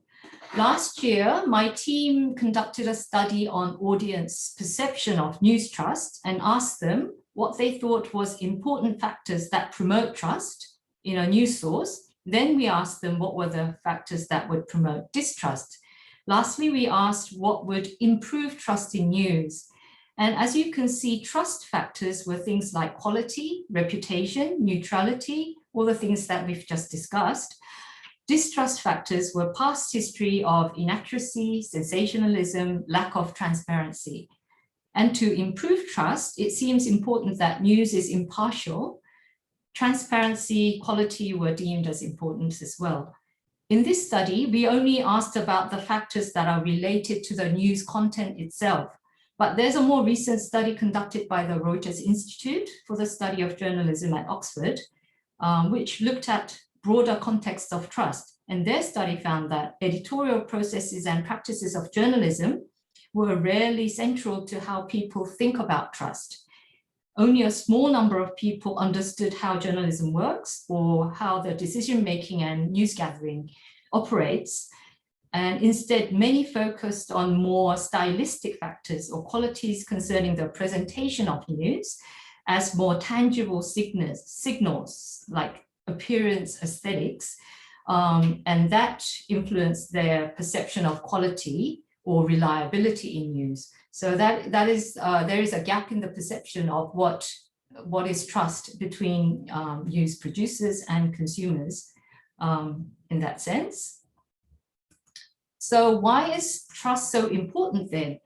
last year, my team conducted a study on audience perception of news trust and asked them what they thought was important factors that promote trust in a news source. Then we asked them what were the factors that would promote distrust. Lastly, we asked what would improve trust in news. And as you can see, trust factors were things like quality, reputation, neutrality, all the things that we've just discussed. Distrust factors were past history of inaccuracy, sensationalism, lack of transparency. And to improve trust, it seems important that news is impartial. Transparency, quality were deemed as important as well. In this study, we only asked about the factors that are related to the news content itself. But there's a more recent study conducted by the Reuters Institute for the Study of Journalism at Oxford, which looked at broader contexts of trust. And their study found that editorial processes and practices of journalism were rarely central to how people think about trust. Only a small number of people understood how journalism works or how the decision-making and news gathering operates. And instead, many focused on more stylistic factors or qualities concerning the presentation of news as more tangible signals like appearance, aesthetics, and that influenced their perception of quality or reliability in news. So there is a gap in the perception of what is trust between news producers and consumers in that sense. So why is trust so important then?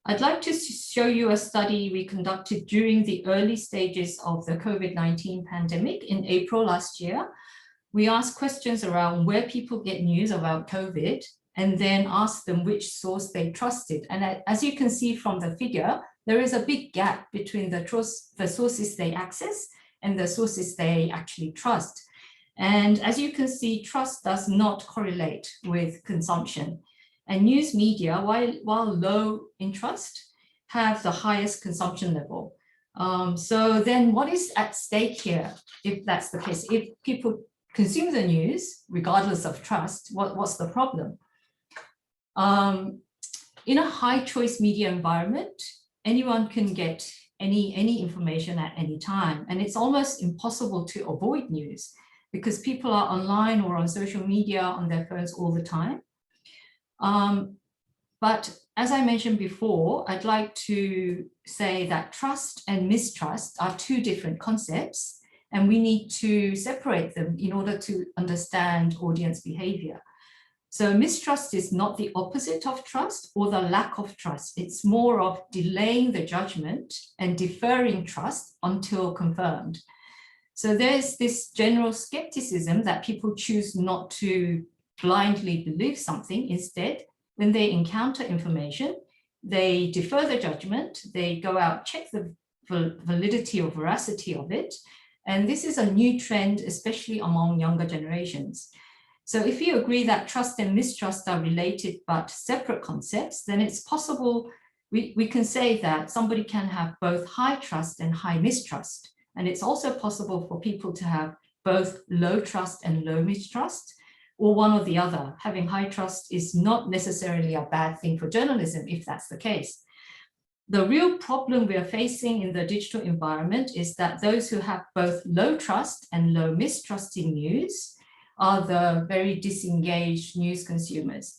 I'd like to show you a study we conducted during the early stages of the COVID-19 pandemic in April last year. We asked questions around where people get news about COVID and then asked them which source they trusted. And as you can see from the figure, there is a big gap between the sources they access and the sources they actually trust. And as you can see, trust does not correlate with consumption. And news media, while low in trust, have the highest consumption level. So then what is at stake here, if that's the case? If people consume the news, regardless of trust, what's the problem? In a high choice media environment, anyone can get any information at any time. And it's almost impossible to avoid news because people are online or on social media on their phones all the time. But as I mentioned before, I'd like to say that trust and mistrust are two different concepts, and we need to separate them in order to understand audience behavior. So mistrust is not the opposite of trust or the lack of trust. It's more of delaying the judgment and deferring trust until confirmed. So there's this general skepticism that people choose not to blindly believe something. Instead, when they encounter information, they defer the judgment, they go out, check the validity or veracity of it. And this is a new trend, especially among younger generations. So if you agree that trust and mistrust are related but separate concepts, then it's possible, we can say that somebody can have both high trust and high mistrust. And it's also possible for people to have both low trust and low mistrust, or one or the other. Having high trust is not necessarily a bad thing for journalism if that's the case. The real problem we are facing in the digital environment is that those who have both low trust and low mistrust in news are the very disengaged news consumers.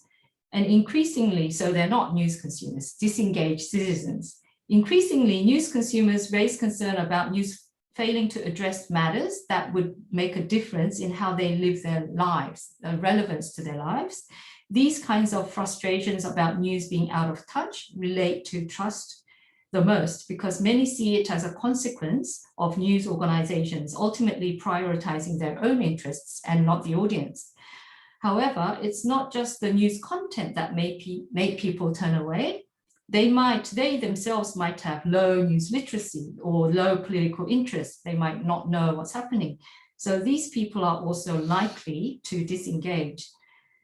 And increasingly, so they're not news consumers, disengaged citizens. Increasingly, news consumers raise concern about news failing to address matters that would make a difference in how they live their lives, the relevance to their lives. These kinds of frustrations about news being out of touch relate to trust the most, because many see it as a consequence of news organizations ultimately prioritizing their own interests and not the audience. However, it's not just the news content that make people turn away. They themselves might have low news literacy or low political interest. They might not know what's happening. So these people are also likely to disengage.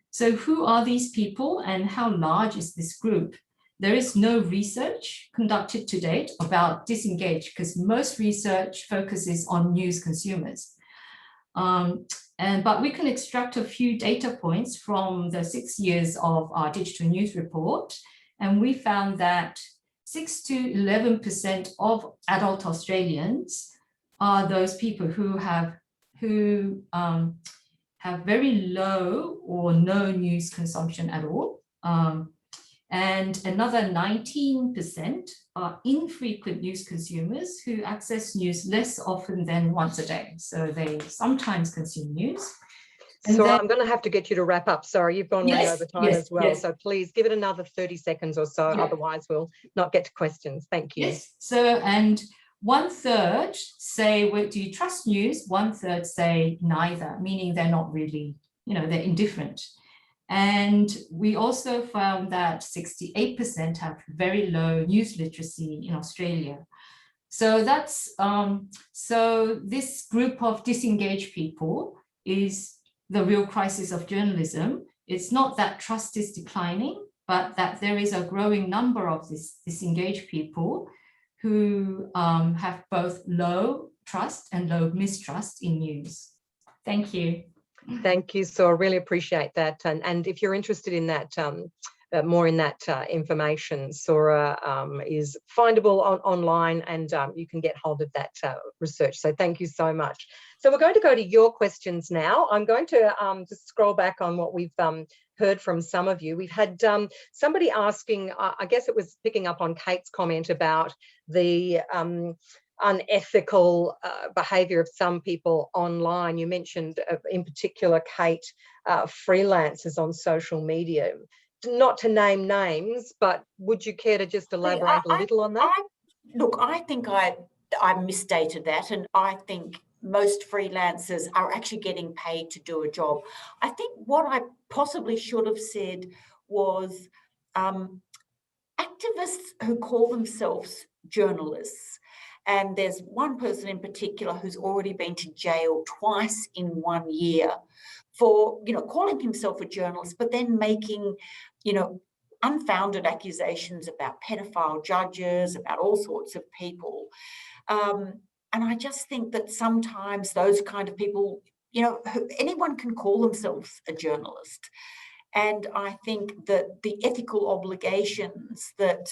So who are these people and how large is this group? There is no research conducted to date about disengage, because most research focuses on news consumers. But we can extract a few data points from the 6 years of our digital news report. And we found that 6 to 11% of adult Australians are those people who have very low or no news consumption at all. And another 19% are infrequent news consumers who access news less often than once a day. So they sometimes consume news. So I'm going to have to get you to wrap up. Sorry, you've gone way over time as well. Yes. So please give it another 30 seconds or so. Yeah. Otherwise, we'll not get to questions. Thank you. Yes. So, and 1/3 say, well, do you trust news? 1/3 say neither, meaning they're not really, they're indifferent. And we also found that 68% have very low news literacy in Australia. So that's, so this group of disengaged people is the real crisis of journalism. It's not that trust is declining, but that there is a growing number of these disengaged people who have both low trust and low mistrust in news. Thank you. Thank you. So I really appreciate that. And if you're interested in that, more in that information, Sora is findable online, and you can get hold of that research. So thank you so much. So we're going to go to your questions now. I'm going to just scroll back on what we've heard from some of you. We've had somebody asking, I guess it was picking up on Kate's comment about the unethical behaviour of some people online. You mentioned in particular, Kate, freelancers on social media. Not to name names, but would you care to just elaborate a little on that? Look, I think I misstated that, and I think most freelancers are actually getting paid to do a job. I think what I possibly should have said was activists who call themselves journalists. And there's one person in particular who's already been to jail twice in 1 year for, calling himself a journalist, but then making, unfounded accusations about pedophile judges, about all sorts of people. And I just think that sometimes those kind of people, anyone can call themselves a journalist. And I think that the ethical obligations that,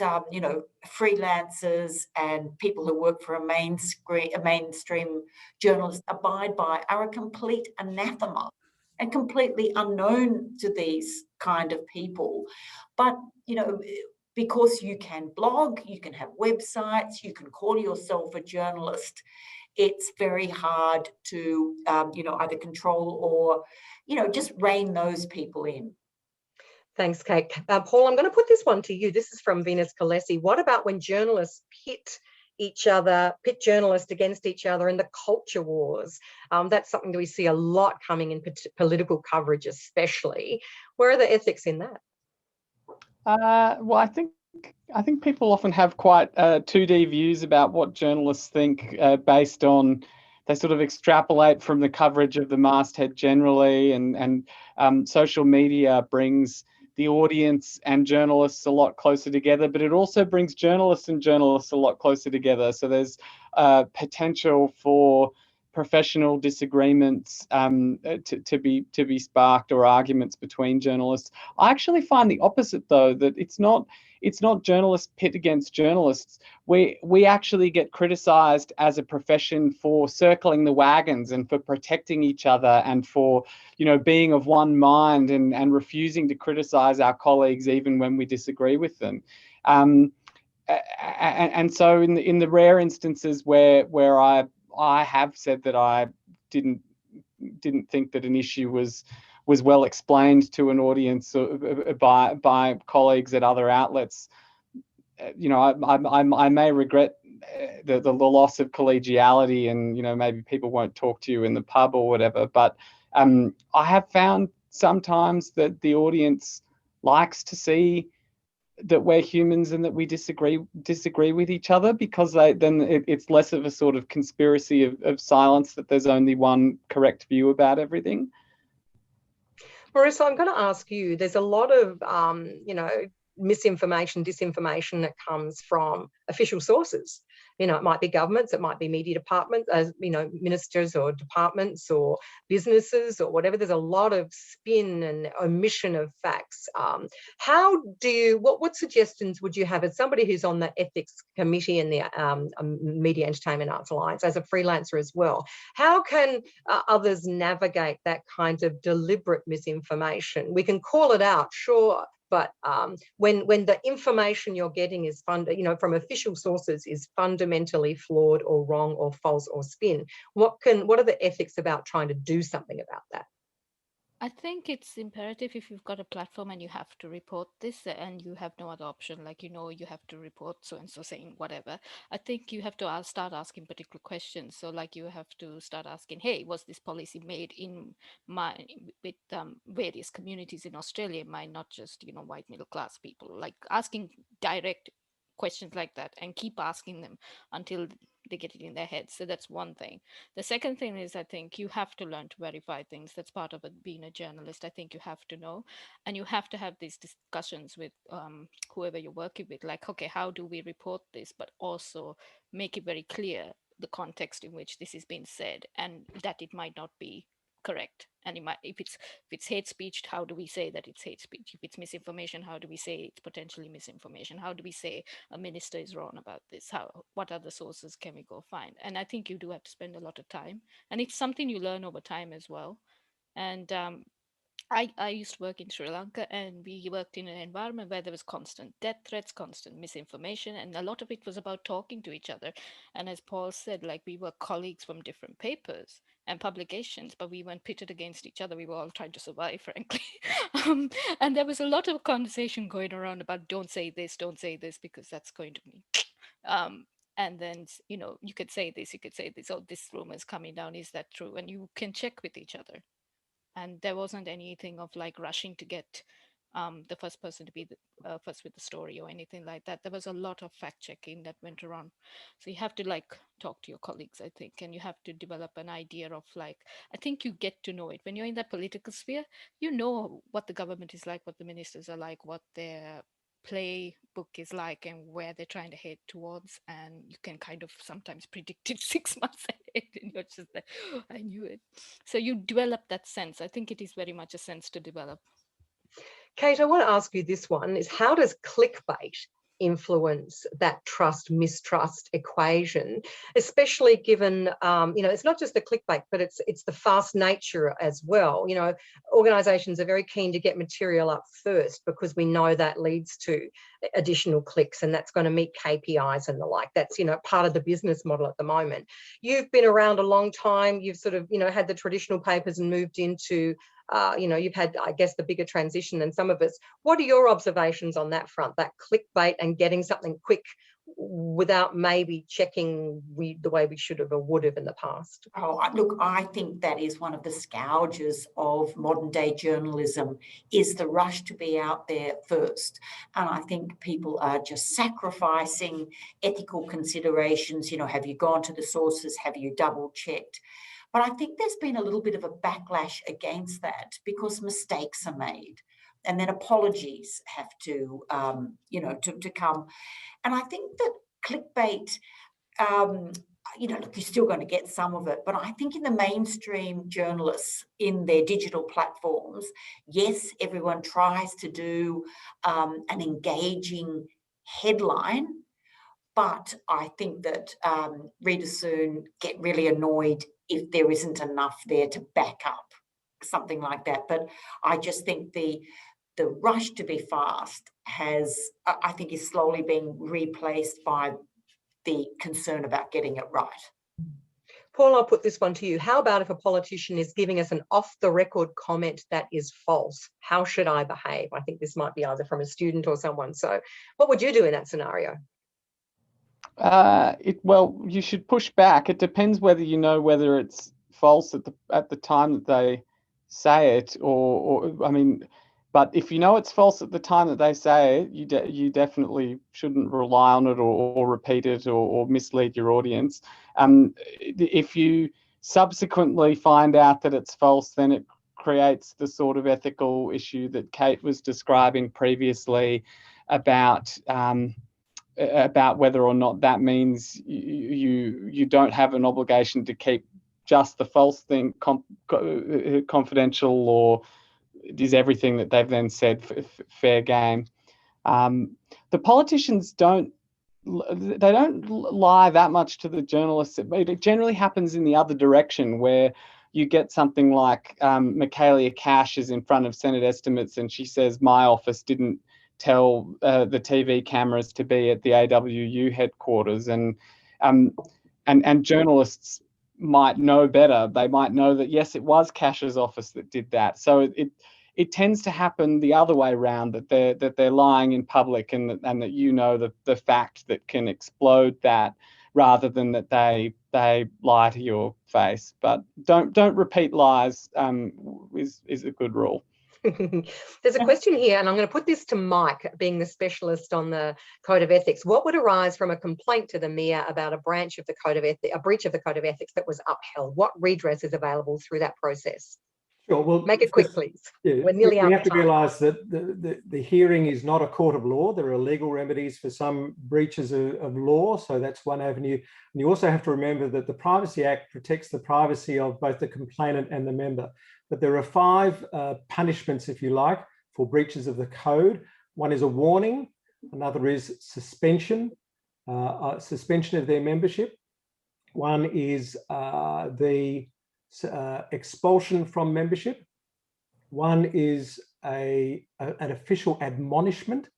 freelancers and people who work for a mainstream journalist abide by are a complete anathema and completely unknown to these kind of people. But, because you can blog, you can have websites, you can call yourself a journalist, it's very hard to, either control or, just rein those people in. Thanks, Kate. Paul, I'm going to put this one to you. This is from Venus Kalesi. What about when journalists pit journalists against each other in the culture wars? That's something that we see a lot coming in political coverage, especially. Where are the ethics in that? Well, I think people often have quite 2D views about what journalists think based on, they sort of extrapolate from the coverage of the masthead generally, and social media brings the audience and journalists a lot closer together, but it also brings journalists and journalists a lot closer together. So there's potential for professional disagreements to be sparked, or arguments between journalists. I actually find the opposite, though, that it's not it's not journalists pit against journalists. We actually get criticised as a profession for circling the wagons and for protecting each other and for, you know, being of one mind and refusing to criticise our colleagues even when we disagree with them. And so in the rare instances where I have said that I didn't think that an issue was well explained to an audience by colleagues at other outlets, you know, I may regret the loss of collegiality, and, you know, maybe people won't talk to you in the pub or whatever. But I have found sometimes that the audience likes to see that we're humans and that we disagree with each other, because it's less of a sort of conspiracy of silence, that there's only one correct view about everything. Marisa, I'm going to ask you, there's a lot of, you know, misinformation, disinformation that comes from official sources. You know, it might be governments, it might be media departments, you know, ministers or departments or businesses or whatever. There's a lot of spin and omission of facts. How do you, what suggestions would you have as somebody who's on the ethics committee in the Media Entertainment Arts Alliance, as a freelancer as well? How can others navigate that kind of deliberate misinformation? We can call it out, sure, but when the information you're getting is you know, from official sources, is fundamentally flawed or wrong or false or spin, what are the ethics about trying to do something about that? I think it's imperative, if you've got a platform and you have to report this and you have no other option, like, you know, you have to report so-and-so saying whatever, I think you have to start asking particular questions. So like, you have to start asking, hey, was this policy made with various communities in Australia, not just, you know, white middle class people? Like, asking direct questions like that, and keep asking them until they get it in their heads. So that's one thing. The second thing is, I think you have to learn to verify things. That's part of it, being a journalist. I think you have to know, and you have to have these discussions with whoever you're working with, like, okay, how do we report this, but also make it very clear the context in which this is being said, and that it might not be correct. And it might, if it's hate speech, how do we say that it's hate speech? If it's misinformation, how do we say it's potentially misinformation? How do we say a minister is wrong about this? What other sources can we go find? And I think you do have to spend a lot of time, and it's something you learn over time as well. And I used to work in Sri Lanka, and we worked in an environment where there was constant death threats, constant misinformation, and a lot of it was about talking to each other. And as Paul said, like, we were colleagues from different papers and publications, but we weren't pitted against each other. We were all trying to survive, frankly. And there was a lot of conversation going around about, don't say this, because that's going to be... and then, you know, you could say this, oh, this rumor is coming down, is that true? And you can check with each other. And there wasn't anything of like rushing to get the first person to be the first with the story or anything like that. There was a lot of fact checking that went around. So you have to like talk to your colleagues, I think, and you have to develop an idea of like, I think you get to know it when you're in that political sphere. You know what the government is like, what the ministers are like, what their playbook is like, and where they're trying to head towards, and you can kind of sometimes predict it 6 months ahead, and you're just like, oh, I knew it. So you develop that sense. I think it is very much a sense to develop. Kate, I want to ask you this one, is how does clickbait influence that trust mistrust equation, especially given you know, it's not just the clickbait, but it's the fast nature as well. You know, organizations are very keen to get material up first because we know that leads to additional clicks, and that's going to meet KPIs and the like. That's, you know, part of the business model at the moment. You've been around a long time. You've sort of, you know, had the traditional papers and moved into you know, you've had, I guess, the bigger transition than some of us. What are your observations on that front, that clickbait and getting something quick without maybe checking the way we should have or would have in the past? Oh, look, I think that is one of the scourges of modern day journalism, is the rush to be out there first. And I think people are just sacrificing ethical considerations. You know, have you gone to the sources? Have you double checked? But I think there's been a little bit of a backlash against that because mistakes are made, and then apologies have to, you know, to come. And I think that clickbait, look, you're still going to get some of it, but I think in the mainstream journalists in their digital platforms, yes, everyone tries to do an engaging headline, but I think that readers soon get really annoyed if there isn't enough there to back up something like that. But I just think the rush to be fast I think is slowly being replaced by the concern about getting it right. Paul, I'll put this one to you. How about if a politician is giving us an off-the-record comment that is false? How should I behave? I think this might be either from a student or someone. So what would you do in that scenario? Well, you should push back. It depends whether you know whether it's false at the time that they say it, or I mean, but if you know it's false at the time that they say it, you definitely shouldn't rely on it or repeat it or mislead your audience. If you subsequently find out that it's false, then it creates the sort of ethical issue that Kate was describing previously about whether or not that means you don't have an obligation to keep just the false thing confidential, or is everything that they've then said fair game. The politicians don't lie that much to the journalists. It generally happens in the other direction, where you get something like MEAA Cash is in front of Senate estimates and she says, my office didn't tell the TV cameras to be at the AWU headquarters, and journalists might know better. They might know that yes, it was Cash's office that did that. So it tends to happen the other way around, that they're lying in public, and that the fact that can explode that, rather than that they lie to your face. But don't repeat lies is a good rule. There's a question here, and I'm going to put this to Mike, being the specialist on the Code of Ethics. What would arise from a complaint to the MEAA about a breach of the Code of Ethics that was upheld? What redress is available through that process? Sure. Well, make it quick, please. Yeah, we're nearly out of time. We have to realise that the hearing is not a court of law. There are legal remedies for some breaches of law, so that's one avenue. And you also have to remember that the Privacy Act protects the privacy of both the complainant and the member. But there are 5 punishments, if you like, for breaches of the code. One is a warning. Another is suspension of their membership. One is the expulsion from membership. One is an official admonishment,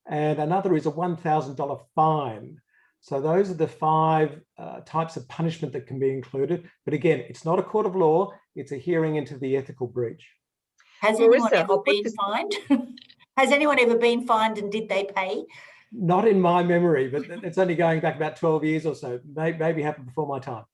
and another is a $1,000 fine. So those are the 5 types of punishment that can be included. But again, it's not a court of law. It's a hearing into the ethical breach. Has anyone ever been fined? Has anyone ever been fined, and did they pay? Not in my memory, but it's only going back about 12 years or so. Maybe happened before my time.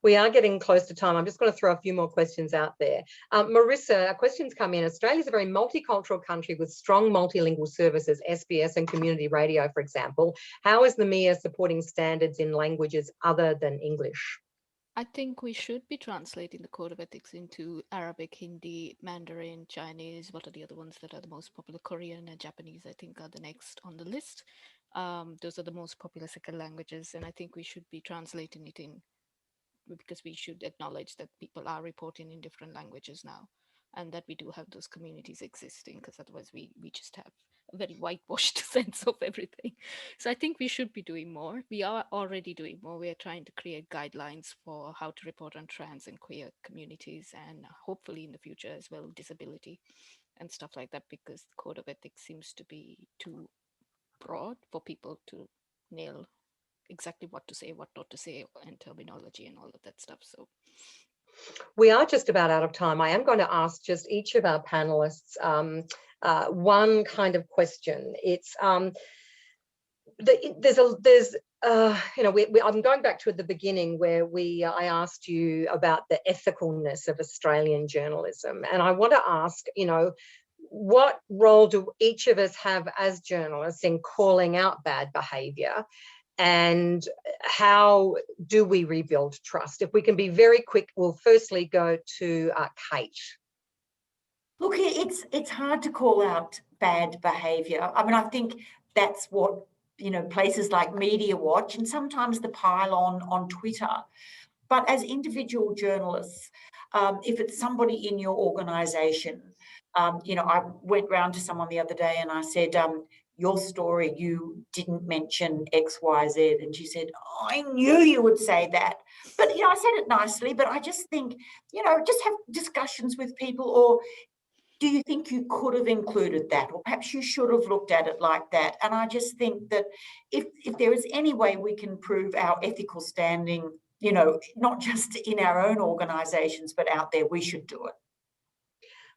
We are getting close to time. I'm just going to throw a few more questions out there. Marisa, questions come in. Australia is a very multicultural country with strong multilingual services, SBS and community radio, for example. How is the MEAA supporting standards in languages other than English? I think we should be translating the Code of Ethics into Arabic, Hindi, Mandarin, Chinese. What are the other ones that are the most popular? Korean and Japanese, I think, are the next on the list. Those are the most popular second languages, and I think we should be translating it in, because we should acknowledge that people are reporting in different languages now, and that we do have those communities existing, because otherwise we just have a very whitewashed sense of everything. So I think we should be doing more. We are already doing more. We are trying to create guidelines for how to report on trans and queer communities, and hopefully in the future as well, disability and stuff like that, because the Code of Ethics seems to be too broad for people to nail exactly what to say, what not to say, and terminology and all of that stuff. So we are just about out of time. I am going to ask just each of our panelists one kind of question. It's I'm going back to the beginning where I asked you about the ethicalness of Australian journalism, and I want to ask, what role do each of us have as journalists in calling out bad behaviour? And how do we rebuild trust? If we can be very quick, we'll firstly go to Kate. Look, it's hard to call out bad behaviour. I mean, I think that's what places like Media Watch, and sometimes the pile on Twitter. But as individual journalists, if it's somebody in your organisation, I went round to someone the other day and I said, your story, you didn't mention X, Y, Z. And she said, oh, I knew you would say that. But, I said it nicely, but I just think, just have discussions with people. Or do you think you could have included that? Or perhaps you should have looked at it like that. And I just think that if there is any way we can prove our ethical standing, not just in our own organisations, but out there, we should do it.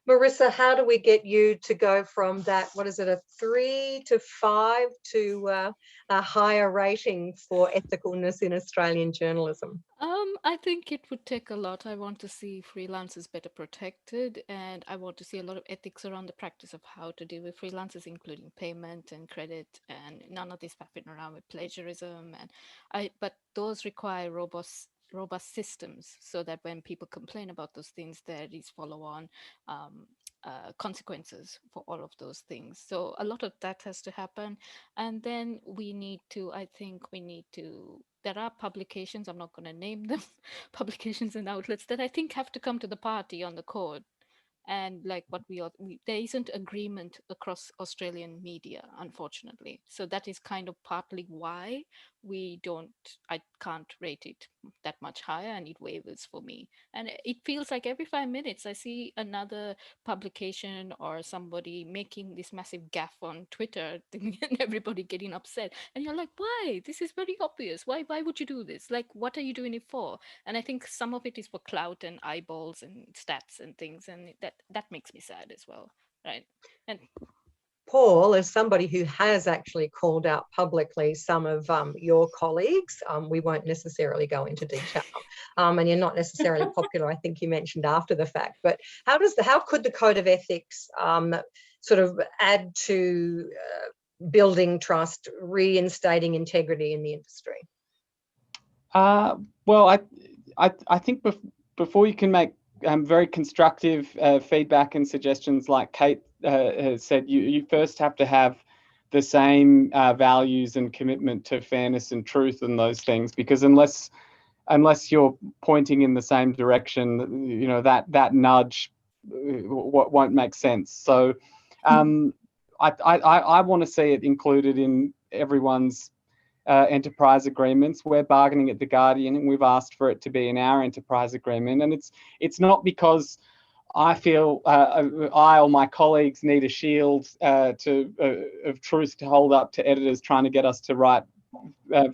Marisa, how do we get you to go from that, what is it, a 3 to 5 to a higher rating for ethicalness in Australian journalism? I think it would take a lot. I want to see freelancers better protected, and I want to see a lot of ethics around the practice of how to deal with freelancers, including payment and credit, and none of this faffing around with plagiarism. But those require robust systems, so that when people complain about those things, there is follow-on consequences for all of those things. So a lot of that has to happen. And then there are publications, I'm not going to name them, publications and outlets that I think have to come to the party on the court. And like what there isn't agreement across Australian media, unfortunately. So that is kind of partly why I can't rate it that much higher, and it wavers for me. And it feels like every 5 minutes I see another publication or somebody making this massive gaffe on Twitter and everybody getting upset. And you're like, why? This is very obvious. Why would you do this? Like, what are you doing it for? And I think some of it is for clout and eyeballs and stats and things, and that makes me sad as well, right? And Paul, as somebody who has actually called out publicly some of your colleagues, we won't necessarily go into detail, and you're not necessarily popular, I think you mentioned after the fact, but how could the Code of Ethics sort of add to building trust, reinstating integrity in the industry? Well, I think before you can make very constructive feedback and suggestions, like Kate has said, you first have to have the same values and commitment to fairness and truth and those things, because unless you're pointing in the same direction, that nudge won't make sense. So I want to see it included in everyone's enterprise agreements. We're bargaining at The Guardian, and we've asked for it to be in our enterprise agreement. And it's not because I feel I or my colleagues need a shield of truth to hold up to editors trying to get us to write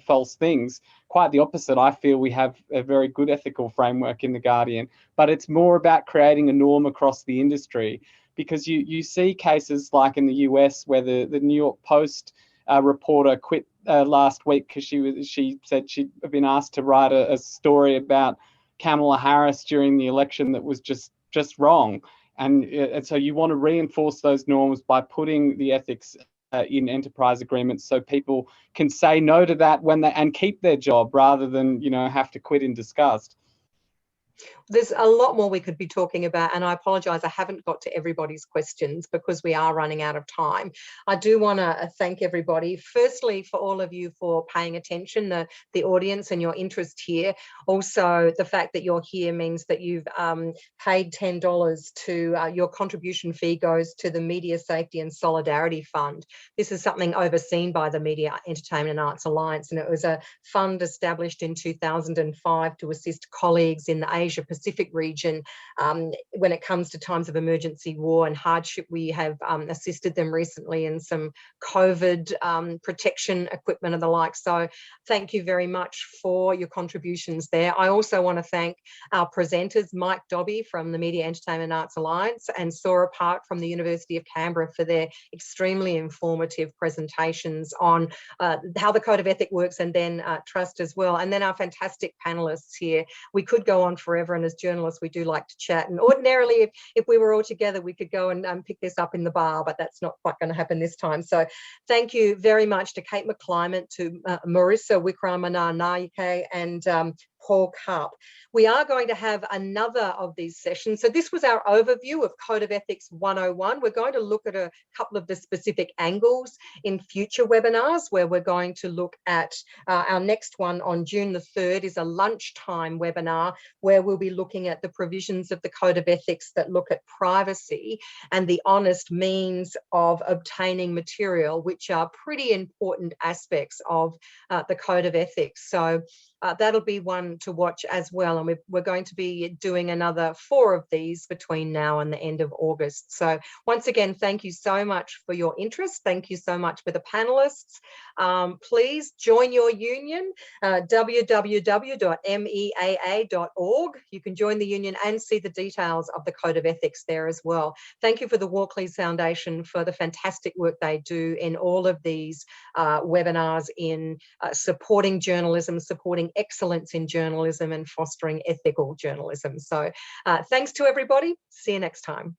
false things. Quite the opposite. I feel we have a very good ethical framework in The Guardian, but it's more about creating a norm across the industry, because you see cases like in the US where the New York Post reporter quit last week because she said she'd been asked to write a story about Kamala Harris during the election that was just wrong. And so you want to reinforce those norms by putting the ethics in enterprise agreements, so people can say no to that and keep their job rather than have to quit in disgust. There's a lot more we could be talking about, and I apologise I haven't got to everybody's questions because we are running out of time. I do want to thank everybody, firstly, for all of you for paying attention, the audience and your interest here. Also, the fact that you're here means that you've paid $10 to your contribution fee goes to the Media Safety and Solidarity Fund. This is something overseen by the Media, Entertainment and Arts Alliance, and it was a fund established in 2005 to assist colleagues in the Asia Pacific region when it comes to times of emergency, war and hardship. We have assisted them recently in some COVID protection equipment and the like. So thank you very much for your contributions there. I also want to thank our presenters, Mike Dobby from the Media, Entertainment and Arts Alliance and Sora Park from the University of Canberra, for their extremely informative presentations on how the Code of Ethics works, and then trust as well. And then our fantastic panelists here. We could go on forever, and as journalists we do like to chat, and ordinarily if we were all together we could go and pick this up in the bar, but that's not quite going to happen this time. So thank you very much to Kate McClymont, to Marisa Wikramanayake and Paul Karp. We are going to have another of these sessions. So this was our overview of Code of Ethics 101. We're going to look at a couple of the specific angles in future webinars, where we're going to look at our next one on June the 3rd is a lunchtime webinar, where we'll be looking at the provisions of the Code of Ethics that look at privacy and the honest means of obtaining material, which are pretty important aspects of the Code of Ethics. So that'll be one to watch as well. And we're going to be doing another 4 of these between now and the end of August. So once again, thank you so much for your interest. Thank you so much for the panelists. Please join your union, www.meaa.org. You can join the union and see the details of the Code of Ethics there as well. Thank you for the Walkley Foundation for the fantastic work they do in all of these webinars in supporting journalism, supporting excellence in journalism and fostering ethical journalism. So thanks to everybody. See you next time.